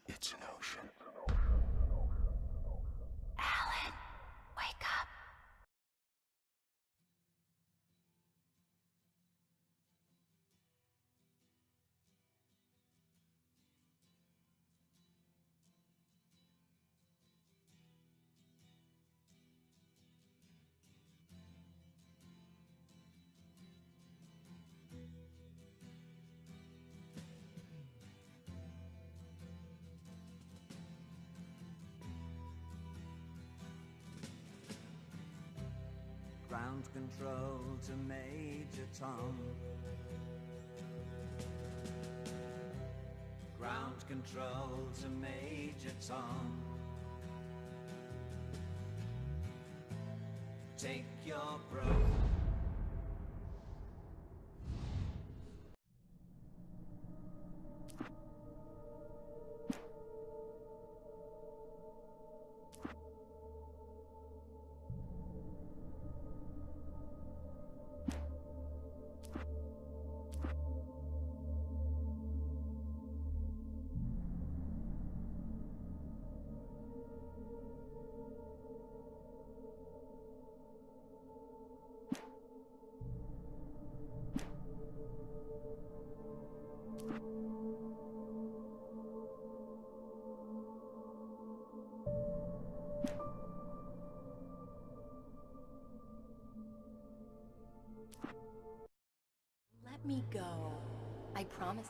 It's an ocean. Alan, wake up. Ground control to Major Tom. Ground control to Major Tom. Take your probe. me go. I promise.